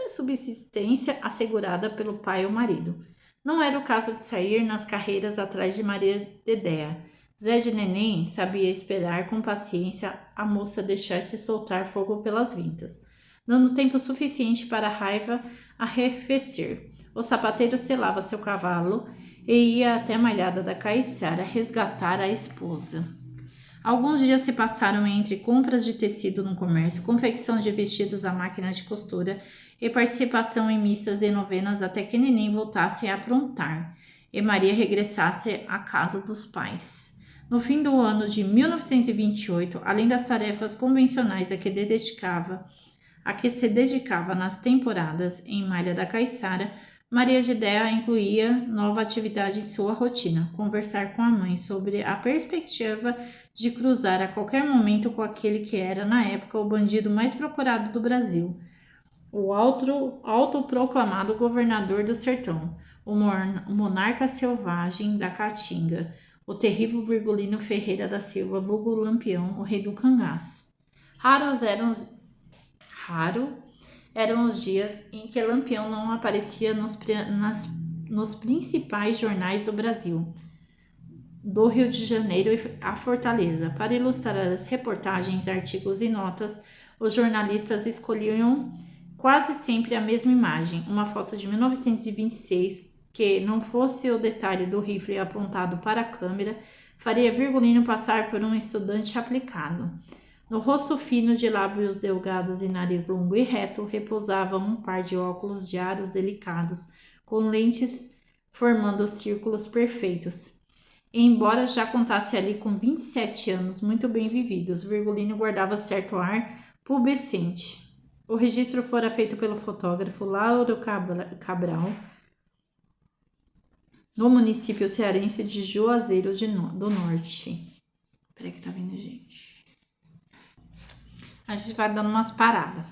subsistência assegurada pelo pai ou marido. Não era o caso de sair nas carreiras atrás de Maria Dedéa. Zé de Neném sabia esperar com paciência a moça deixar-se soltar fogo pelas vintas, dando tempo suficiente para a raiva arrefecer. O sapateiro selava seu cavalo e ia até a malhada da Caiçara resgatar a esposa. Alguns dias se passaram entre compras de tecido no comércio, confecção de vestidos à máquina de costura e participação em missas e novenas até que Neném voltasse a aprontar e Maria regressasse à casa dos pais. No fim do ano de 1928, além das tarefas convencionais a que se dedicava nas temporadas em Malha da Caiçara, Maria de Déa incluía nova atividade em sua rotina: conversar com a mãe sobre a perspectiva de cruzar a qualquer momento com aquele que era, na época, o bandido mais procurado do Brasil, o autoproclamado governador do sertão, o monarca selvagem da Caatinga, o terrível Virgulino Ferreira da Silva, vulgo Lampião, o rei do cangaço. Raros eram os dias em que Lampião não aparecia nos principais jornais do Brasil, do Rio de Janeiro à Fortaleza. Para ilustrar as reportagens, artigos e notas, os jornalistas escolhiam quase sempre a mesma imagem, uma foto de 1926, que não fosse o detalhe do rifle apontado para a câmera, faria Virgulino passar por um estudante aplicado. No rosto fino, de lábios delgados e nariz longo e reto, repousava um par de óculos de aros delicados, com lentes formando círculos perfeitos. E embora já contasse ali com 27 anos muito bem vividos, Virgulino guardava certo ar pubescente. O registro fora feito pelo fotógrafo Lauro Cabral, no município cearense de Juazeiro do Norte. Peraí que tá vendo, gente. A gente vai dando umas paradas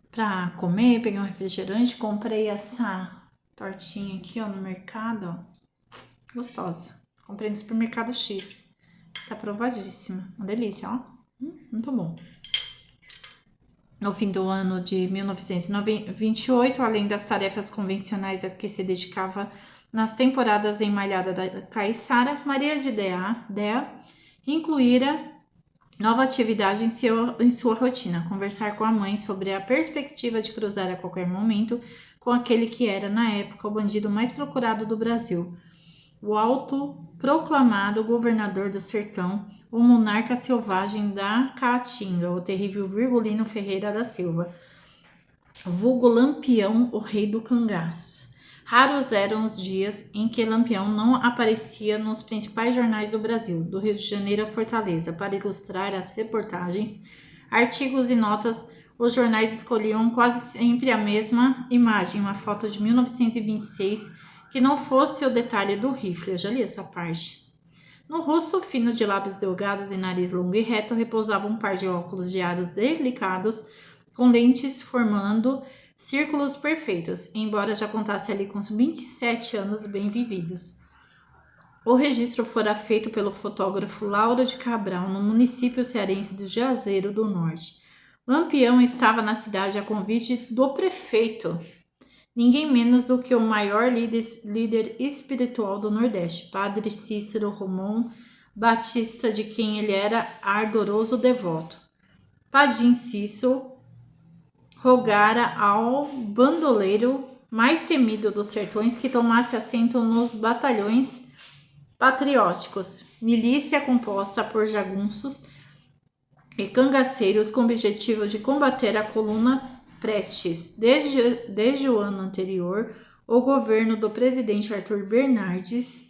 pra comer, peguei um refrigerante, comprei essa tortinha aqui, ó, no mercado, ó. Gostosa. Comprei no supermercado X. Tá aprovadíssima. Uma delícia, ó. Muito bom. No fim do ano de 1928, além das tarefas convencionais a que se dedicava nas temporadas em Malhada da Caiçara, Maria de Déa incluíra nova atividade em sua rotina: conversar com a mãe sobre a perspectiva de cruzar a qualquer momento com aquele que era, na época, o bandido mais procurado do Brasil, o autoproclamado governador do sertão, o monarca selvagem da Caatinga, o terrível Virgulino Ferreira da Silva, vulgo Lampião, o rei do cangaço. Raros eram os dias em que Lampião não aparecia nos principais jornais do Brasil, do Rio de Janeiro a Fortaleza. Para ilustrar as reportagens, artigos e notas, os jornais escolhiam quase sempre a mesma imagem, uma foto de 1926, que não fosse o detalhe do rifle. Eu já li essa parte. No rosto fino, de lábios delgados e nariz longo e reto, repousava um par de óculos de aros delicados, com lentes formando círculos perfeitos, embora já contasse ali com 27 anos bem vividos. O registro fora feito pelo fotógrafo Lauro de Cabral, no município cearense de Juazeiro do Norte. Lampião estava na cidade a convite do prefeito, ninguém menos do que o maior líder espiritual do Nordeste, Padre Cícero Romão Batista, de quem ele era ardoroso devoto. Padim Cícero rogara ao bandoleiro mais temido dos sertões que tomasse assento nos batalhões patrióticos, milícia composta por jagunços e cangaceiros com o objetivo de combater a coluna Prestes. Desde o ano anterior, o governo do presidente Arthur Bernardes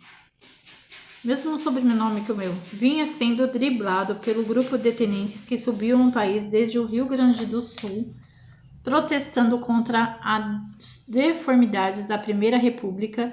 mesmo sobrenome que o meu, vinha sendo driblado pelo grupo de tenentes que subiam o país desde o Rio Grande do Sul, protestando contra as deformidades da Primeira República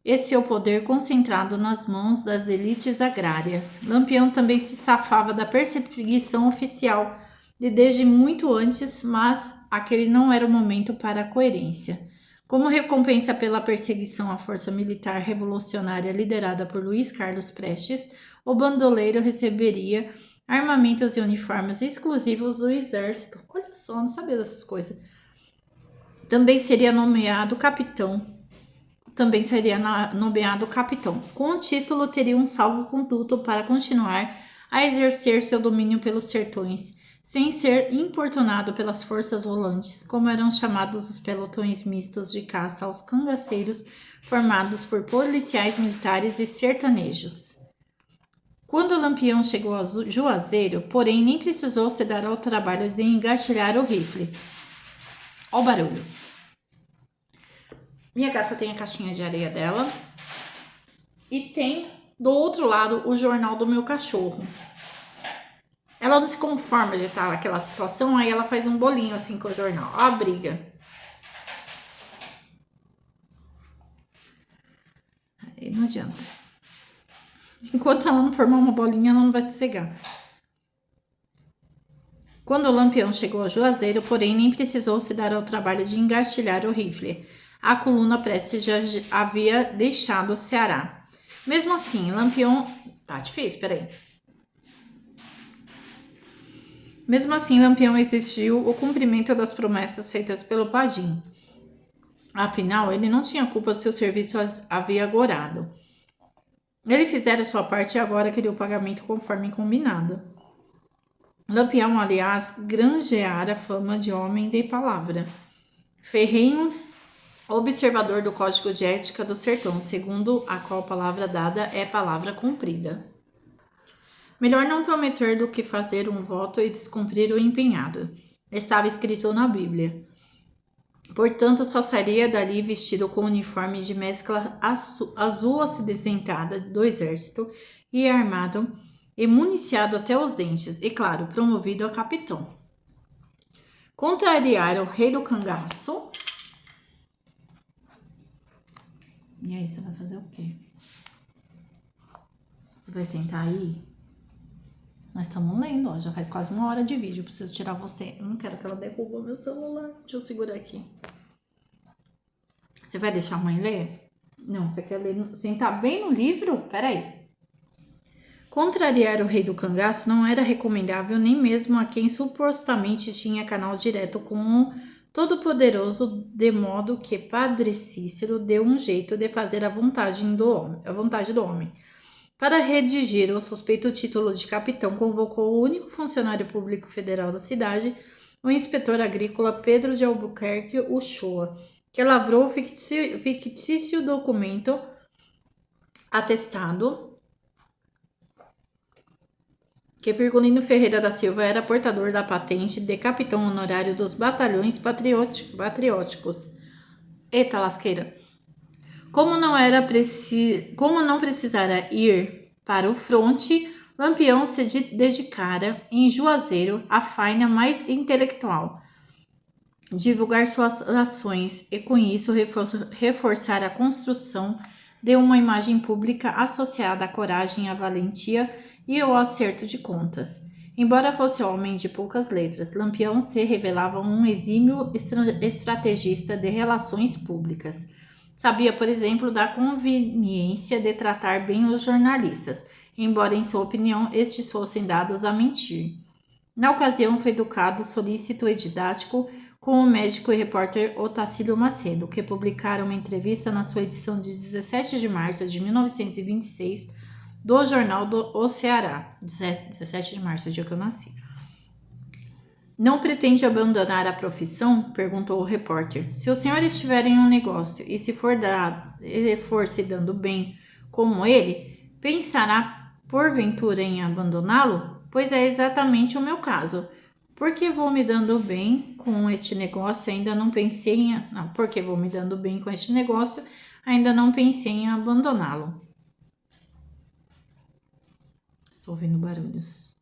e seu poder concentrado nas mãos das elites agrárias. Lampião também se safava da perseguição oficial desde muito antes, mas aquele não era o momento para a coerência. Como recompensa pela perseguição à força militar revolucionária liderada por Luiz Carlos Prestes, o bandoleiro receberia armamentos e uniformes exclusivos do exército. Olha só, não sabia dessas coisas. Também seria nomeado capitão. Com o título, teria um salvo-conduto para continuar a exercer seu domínio pelos sertões, sem ser importunado pelas forças volantes, como eram chamados os pelotões mistos de caça aos cangaceiros, formados por policiais militares e sertanejos. Quando Lampião chegou a Juazeiro, porém, nem precisou se dar ao trabalho de engatilhar o rifle. Olha o barulho. Minha gata tem a caixinha de areia dela. E tem, do outro lado, o jornal do meu cachorro. Ela não se conforma de estar naquela situação, aí ela faz um bolinho assim com o jornal. Ó a briga. Aí não adianta. Enquanto ela não formar uma bolinha, ela não vai sossegar. Quando o Lampião chegou a Juazeiro, porém, nem precisou se dar ao trabalho de engatilhar o rifle. A coluna Prestes já havia deixado o Ceará. Mesmo assim, Lampião... Tá difícil, peraí. Mesmo assim, Lampião exigiu o cumprimento das promessas feitas pelo Padim. Afinal, ele não tinha culpa se o serviço havia agorado. Ele fizera sua parte e agora queria o pagamento conforme combinado. Lampião, aliás, granjeara fama de homem de palavra. Ferrenho observador do Código de Ética do Sertão, segundo a qual palavra dada é palavra cumprida. Melhor não prometer do que fazer um voto e descumprir o empenhado. Estava escrito na Bíblia. Portanto, só sairia dali vestido com uniforme de mescla azul acinzentada do exército e armado e municiado até os dentes, e claro, promovido a capitão. Contrariar o rei do cangaço. E aí, você vai fazer o quê? Você vai sentar aí? Nós estamos lendo, ó. Já faz quase 1 hora de vídeo. Eu preciso tirar você. Eu não quero que ela derruba o meu celular. Deixa eu segurar aqui. Você vai deixar a mãe ler? Não, você quer ler, sentar bem no livro? Peraí. Contrariar o rei do cangaço não era recomendável nem mesmo a quem supostamente tinha canal direto com o Todo-Poderoso, de modo que Padre Cícero deu um jeito de fazer a vontade do homem. Para redigir o suspeito título de capitão, convocou o único funcionário público federal da cidade, o inspetor agrícola Pedro de Albuquerque Uchoa, que lavrou o fictício documento atestado que Virgulino Ferreira da Silva era portador da patente de capitão honorário dos batalhões patrióticos. Eita lasqueira! Como não precisara ir para o fronte, Lampião se dedicara em Juazeiro à faina mais intelectual, divulgar suas ações e com isso reforçar a construção de uma imagem pública associada à coragem, à valentia e ao acerto de contas. Embora fosse homem de poucas letras, Lampião se revelava um exímio estrategista de relações públicas. Sabia, por exemplo, da conveniência de tratar bem os jornalistas, embora em sua opinião estes fossem dados a mentir. Na ocasião foi educado, solícito e didático com o médico e repórter Otacílio Macedo, que publicaram uma entrevista na sua edição de 17 de março de 1926 do jornal O Ceará, 17 de março, o dia que eu nasci. Não pretende abandonar a profissão? Perguntou o repórter. Se o senhor estiver em um negócio e se for se dando bem como ele, pensará porventura em abandoná-lo? Pois é exatamente o meu caso. Porque vou me dando bem com este negócio, ainda não pensei em... Não, porque vou me dando bem com este negócio, ainda não pensei em abandoná-lo. Estou ouvindo barulhos.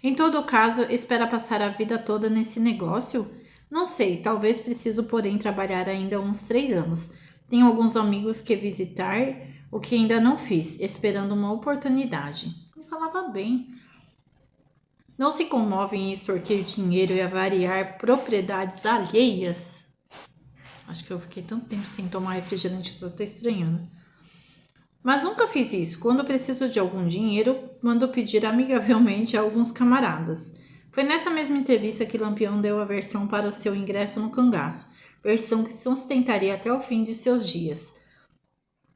Em todo caso, espera passar a vida toda nesse negócio? Não sei, talvez preciso, porém, trabalhar ainda uns 3 anos. Tenho alguns amigos que visitar, o que ainda não fiz, esperando uma oportunidade. Ele falava bem. Não se comove em extorquir dinheiro e avariar propriedades alheias? Acho que eu fiquei tanto tempo sem tomar refrigerante que estou até estranhando. Mas nunca fiz isso. Quando preciso de algum dinheiro, mando pedir amigavelmente a alguns camaradas. Foi nessa mesma entrevista que Lampião deu a versão para o seu ingresso no cangaço, versão que sustentaria até o fim de seus dias.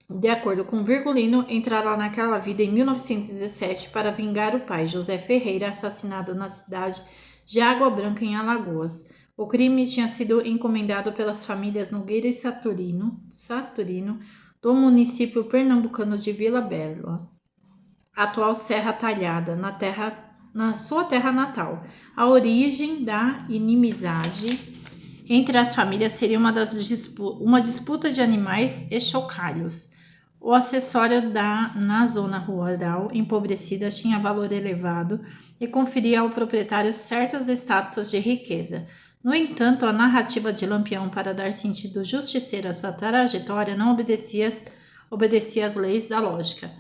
De acordo com Virgulino, entrara naquela vida em 1917 para vingar o pai, José Ferreira, assassinado na cidade de Água Branca, em Alagoas. O crime tinha sido encomendado pelas famílias Nogueira e Saturino do município pernambucano de Vila Bela, atual Serra Talhada, na sua terra natal. A origem da inimizade entre as famílias seria uma disputa de animais e chocalhos. O acessório na zona rural empobrecida tinha valor elevado e conferia ao proprietário certos status de riqueza. No entanto, a narrativa de Lampião, para dar sentido justiceiro à sua trajetória, não obedecia às leis da lógica.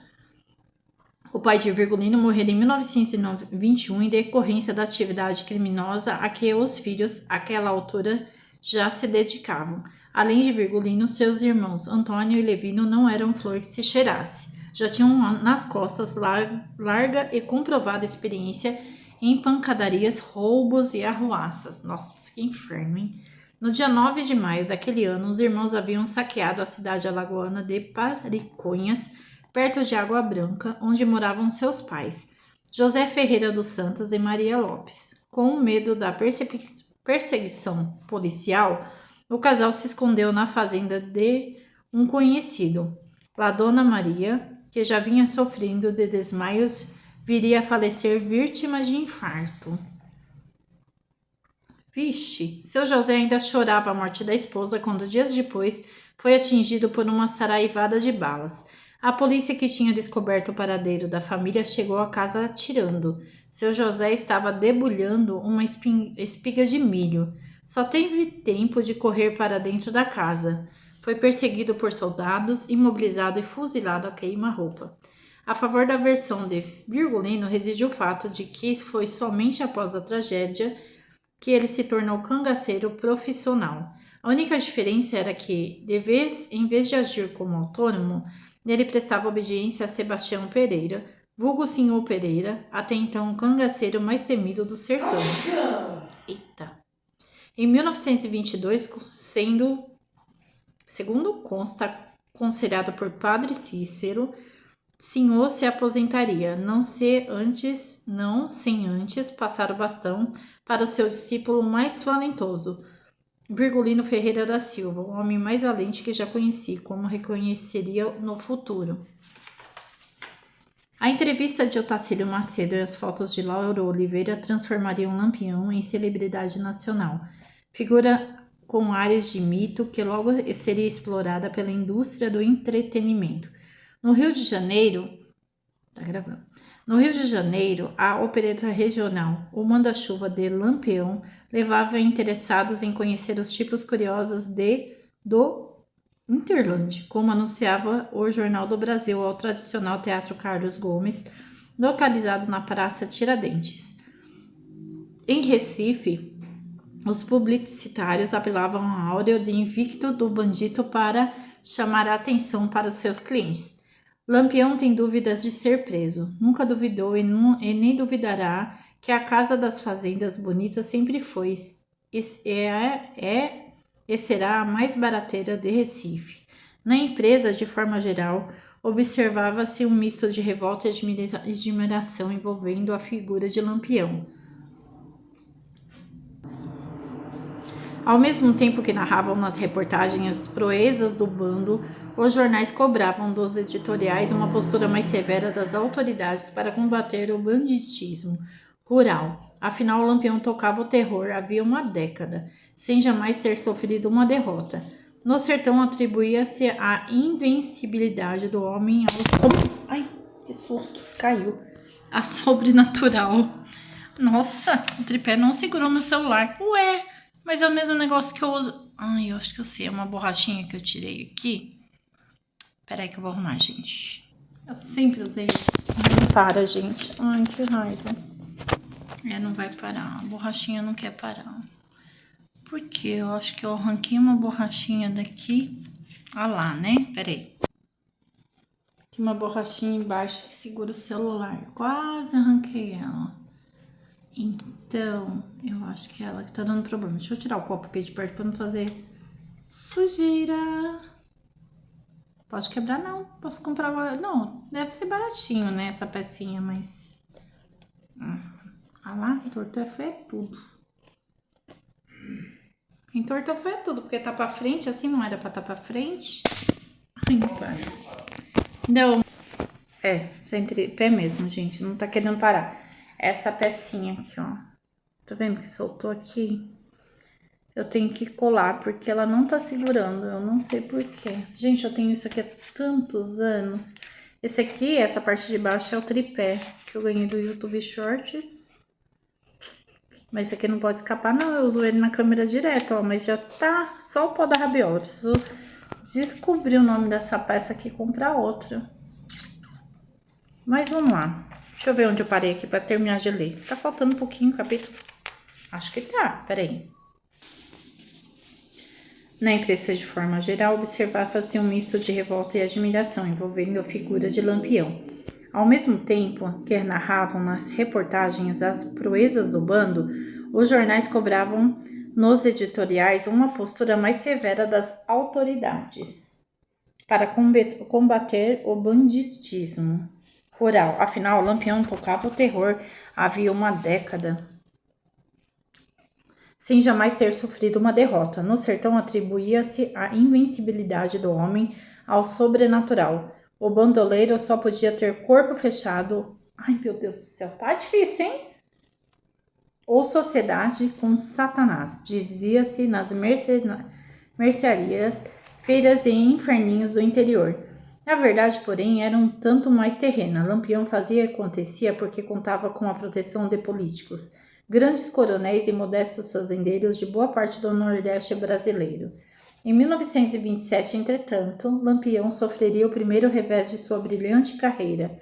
O pai de Virgulino morreu em 1921 em decorrência da atividade criminosa a que os filhos, àquela altura, já se dedicavam. Além de Virgulino, seus irmãos Antônio e Levino não eram flor que se cheirasse. Já tinham nas costas larga e comprovada experiência em pancadarias, roubos e arruaças. Nossa, que inferno, hein? No dia 9 de maio daquele ano, os irmãos haviam saqueado a cidade alagoana de Pariconhas, perto de Água Branca, onde moravam seus pais, José Ferreira dos Santos e Maria Lopes. Com medo da perseguição policial, o casal se escondeu na fazenda de um conhecido. Lá Dona Maria, que já vinha sofrendo de desmaios, viria a falecer vítima de infarto. Vixe, seu José ainda chorava a morte da esposa quando, dias depois, foi atingido por uma saraivada de balas. A polícia, que tinha descoberto o paradeiro da família, chegou à casa atirando. Seu José estava debulhando uma espiga de milho. Só teve tempo de correr para dentro da casa. Foi perseguido por soldados, imobilizado e fuzilado a queima-roupa. A favor da versão de Virgulino reside o fato de que foi somente após a tragédia que ele se tornou cangaceiro profissional. A única diferença era que, em vez de agir como autônomo, ele prestava obediência a Sebastião Pereira, vulgo Senhor Pereira, até então o cangaceiro mais temido do sertão. Eita! Em 1922, segundo consta, aconselhado por Padre Cícero, Senhor se aposentaria, não sem antes passar o bastão para o seu discípulo mais valentoso, Virgulino Ferreira da Silva, o homem mais valente que já conheci, como reconheceria no futuro. A entrevista de Otacílio Macedo e as fotos de Lauro Oliveira transformariam Lampião em celebridade nacional, figura com áreas de mito que logo seria explorada pela indústria do entretenimento. No Rio de Janeiro, a opereta regional O Manda-Chuva de Lampião levava interessados em conhecer os tipos curiosos do Interland, como anunciava o Jornal do Brasil ao tradicional Teatro Carlos Gomes, localizado na Praça Tiradentes. Em Recife, os publicitários apelavam à áurea de invicto do bandido para chamar a atenção para os seus clientes. Lampião tem dúvidas de ser preso. Nunca duvidou e nem duvidará que a Casa das Fazendas Bonitas sempre foi e será a mais barateira de Recife. Na empresa, de forma geral, observava-se um misto de revolta e admiração envolvendo a figura de Lampião. Ao mesmo tempo que narravam nas reportagens as proezas do bando, os jornais cobravam dos editoriais uma postura mais severa das autoridades para combater o banditismo rural. Afinal, Lampião tocava o terror havia uma década, sem jamais ter sofrido uma derrota. No sertão atribuía-se a invencibilidade do homem Ai, que susto, caiu. A sobrenatural. Nossa, o tripé não segurou meu celular. Ué, mas é o mesmo negócio que eu uso. Ai, eu acho que eu sei, é uma borrachinha que eu tirei aqui. Peraí que eu vou arrumar, gente. Eu sempre usei isso. Não para, gente. Ai, que raiva. Não vai parar. A borrachinha não quer parar. Por quê? Eu acho que eu arranquei uma borrachinha daqui. Ah lá, né? Peraí. Tem uma borrachinha embaixo que segura o celular. Quase arranquei ela. Então, eu acho que é ela que tá dando problema. Deixa eu tirar o copo aqui de perto pra não fazer sujeira. Pode quebrar, não. Posso comprar agora. Não, deve ser baratinho, né? Essa pecinha, mas... Ah lá, entortou é tudo. Entortou é tudo, porque tá pra frente, assim não era pra tá pra frente. Ai, pai. Não. Sempre pé mesmo, gente. Não tá querendo parar. Essa pecinha aqui, ó. Tá vendo que soltou aqui? Eu tenho que colar, porque ela não tá segurando. Eu não sei porquê. Gente, eu tenho isso aqui há tantos anos. Esse aqui, essa parte de baixo é o tripé, que eu ganhei do YouTube Shorts. Mas esse aqui não pode escapar, não. Eu uso ele na câmera direto, ó. Mas já tá só o pó da rabiola. Eu preciso descobrir o nome dessa peça aqui e comprar outra. Mas vamos lá. Deixa eu ver onde eu parei aqui pra terminar de ler. Tá faltando um pouquinho o capítulo. Acho que tá, peraí. Na imprensa de forma geral, observava-se um misto de revolta e admiração envolvendo a figura de Lampião. Ao mesmo tempo que narravam nas reportagens as proezas do bando, os jornais cobravam nos editoriais uma postura mais severa das autoridades para combater o banditismo rural. Afinal, Lampião tocava o terror havia uma década, sem jamais ter sofrido uma derrota. No sertão atribuía-se a invencibilidade do homem ao sobrenatural. O bandoleiro só podia ter corpo fechado. Ai, meu Deus do céu, tá difícil, hein? Ou sociedade com Satanás, dizia-se nas mercearias, feiras e inferninhos do interior. A verdade, porém, era um tanto mais terrena. Lampião fazia e acontecia porque contava com a proteção de políticos, grandes coronéis e modestos fazendeiros de boa parte do Nordeste brasileiro. Em 1927, entretanto, Lampião sofreria o primeiro revés de sua brilhante carreira.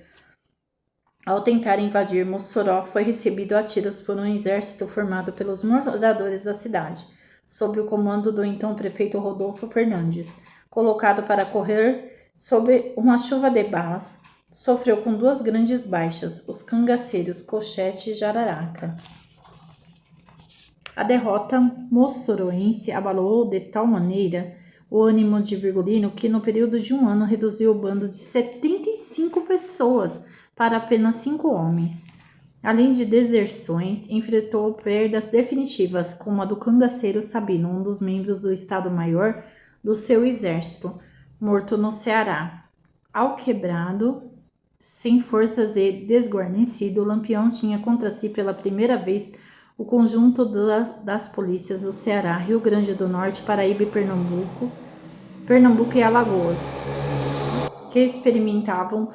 Ao tentar invadir Mossoró, foi recebido a tiros por um exército formado pelos moradores da cidade, sob o comando do então prefeito Rodolfo Fernandes. Colocado para correr sob uma chuva de balas, sofreu com duas grandes baixas, os cangaceiros Cochete e Jararaca. A derrota moçoroense abalou de tal maneira o ânimo de Virgulino que no período de um ano reduziu o bando de 75 pessoas para apenas 5 homens. Além de deserções, enfrentou perdas definitivas, como a do cangaceiro Sabino, um dos membros do Estado-Maior do seu exército, morto no Ceará. Alquebrado, sem forças e desguarnecido, Lampião tinha contra si pela primeira vez o conjunto das polícias do Ceará, Rio Grande do Norte, Paraíba e Pernambuco e Alagoas, que experimentavam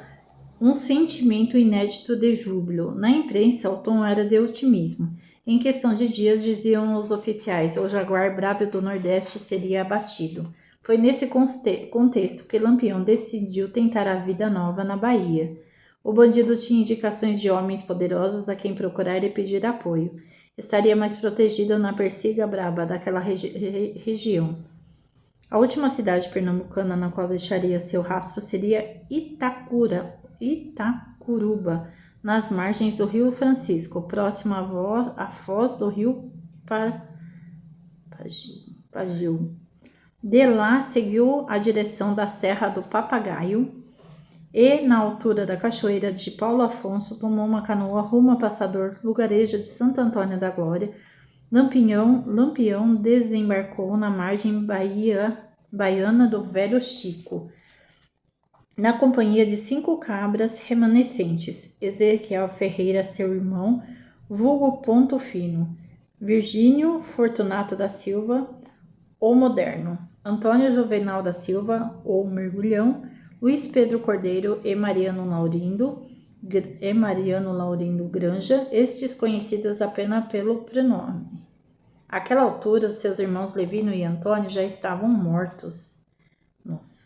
um sentimento inédito de júbilo. Na imprensa, o tom era de otimismo. Em questão de dias, diziam os oficiais, o jaguar bravo do Nordeste seria abatido. Foi nesse contexto que Lampião decidiu tentar a vida nova na Bahia. O bandido tinha indicações de homens poderosos a quem procurar e pedir apoio. Estaria mais protegido na persiga braba daquela região. A última cidade pernambucana na qual deixaria seu rastro seria Itacuruba, nas margens do Rio Francisco, próximo à foz do Rio Pagil. De lá seguiu a direção da Serra do Papagaio e, na altura da cachoeira de Paulo Afonso, tomou uma canoa rumo a Passador, lugarejo de Santo Antônio da Glória. Lampião desembarcou na margem baiana do Velho Chico, na companhia de 5 cabras remanescentes, Ezequiel Ferreira, seu irmão, vulgo Ponto Fino, Virgínio Fortunato da Silva, o Moderno, Antônio Juvenal da Silva, o Mergulhão, Luiz Pedro Cordeiro e Mariano Laurindo Granja, estes conhecidos apenas pelo prenome. Àquela altura, seus irmãos Levino e Antônio já estavam mortos. Nossa.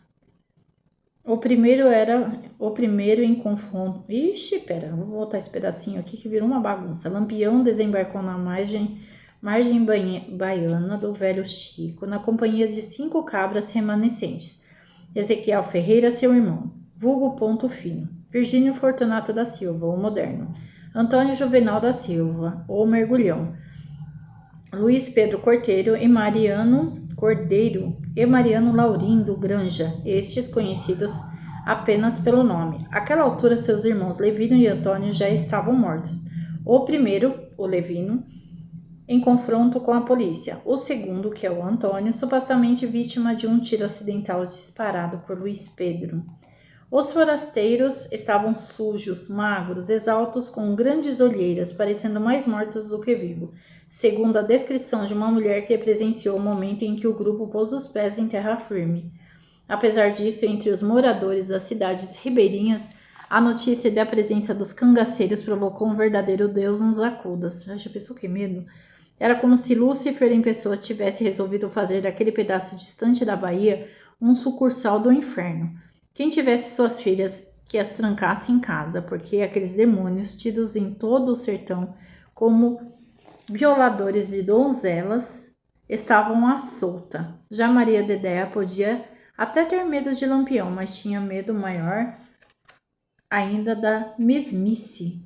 O primeiro em confronto. Ixi, pera, vou voltar esse pedacinho aqui que virou uma bagunça. Lampião desembarcou na margem baiana do Velho Chico, na companhia de 5 cabras remanescentes. Ezequiel Ferreira, seu irmão, vulgo Ponto Fino. Virgínio Fortunato da Silva, o Moderno. Antônio Juvenal da Silva, o Mergulhão. Luiz Pedro Cordeiro e Mariano Laurindo Granja, estes conhecidos apenas pelo nome. Àquela altura, seus irmãos Levino e Antônio já estavam mortos. O primeiro, o Levino, em confronto com a polícia. O segundo, que é o Antônio, supostamente vítima de um tiro acidental disparado por Luiz Pedro. Os forasteiros estavam sujos, magros, exaustos, com grandes olheiras, parecendo mais mortos do que vivos, segundo a descrição de uma mulher que presenciou o momento em que o grupo pôs os pés em terra firme. Apesar disso, entre os moradores das cidades ribeirinhas, a notícia da presença dos cangaceiros provocou um verdadeiro Deus nos acudas. Já pensou que medo? Era como se Lúcifer em pessoa tivesse resolvido fazer daquele pedaço distante da Bahia um sucursal do inferno. Quem tivesse suas filhas que as trancasse em casa, porque aqueles demônios, tidos em todo o sertão como violadores de donzelas, estavam à solta. Já Maria Dedéia podia até ter medo de Lampião, mas tinha medo maior ainda da mesmice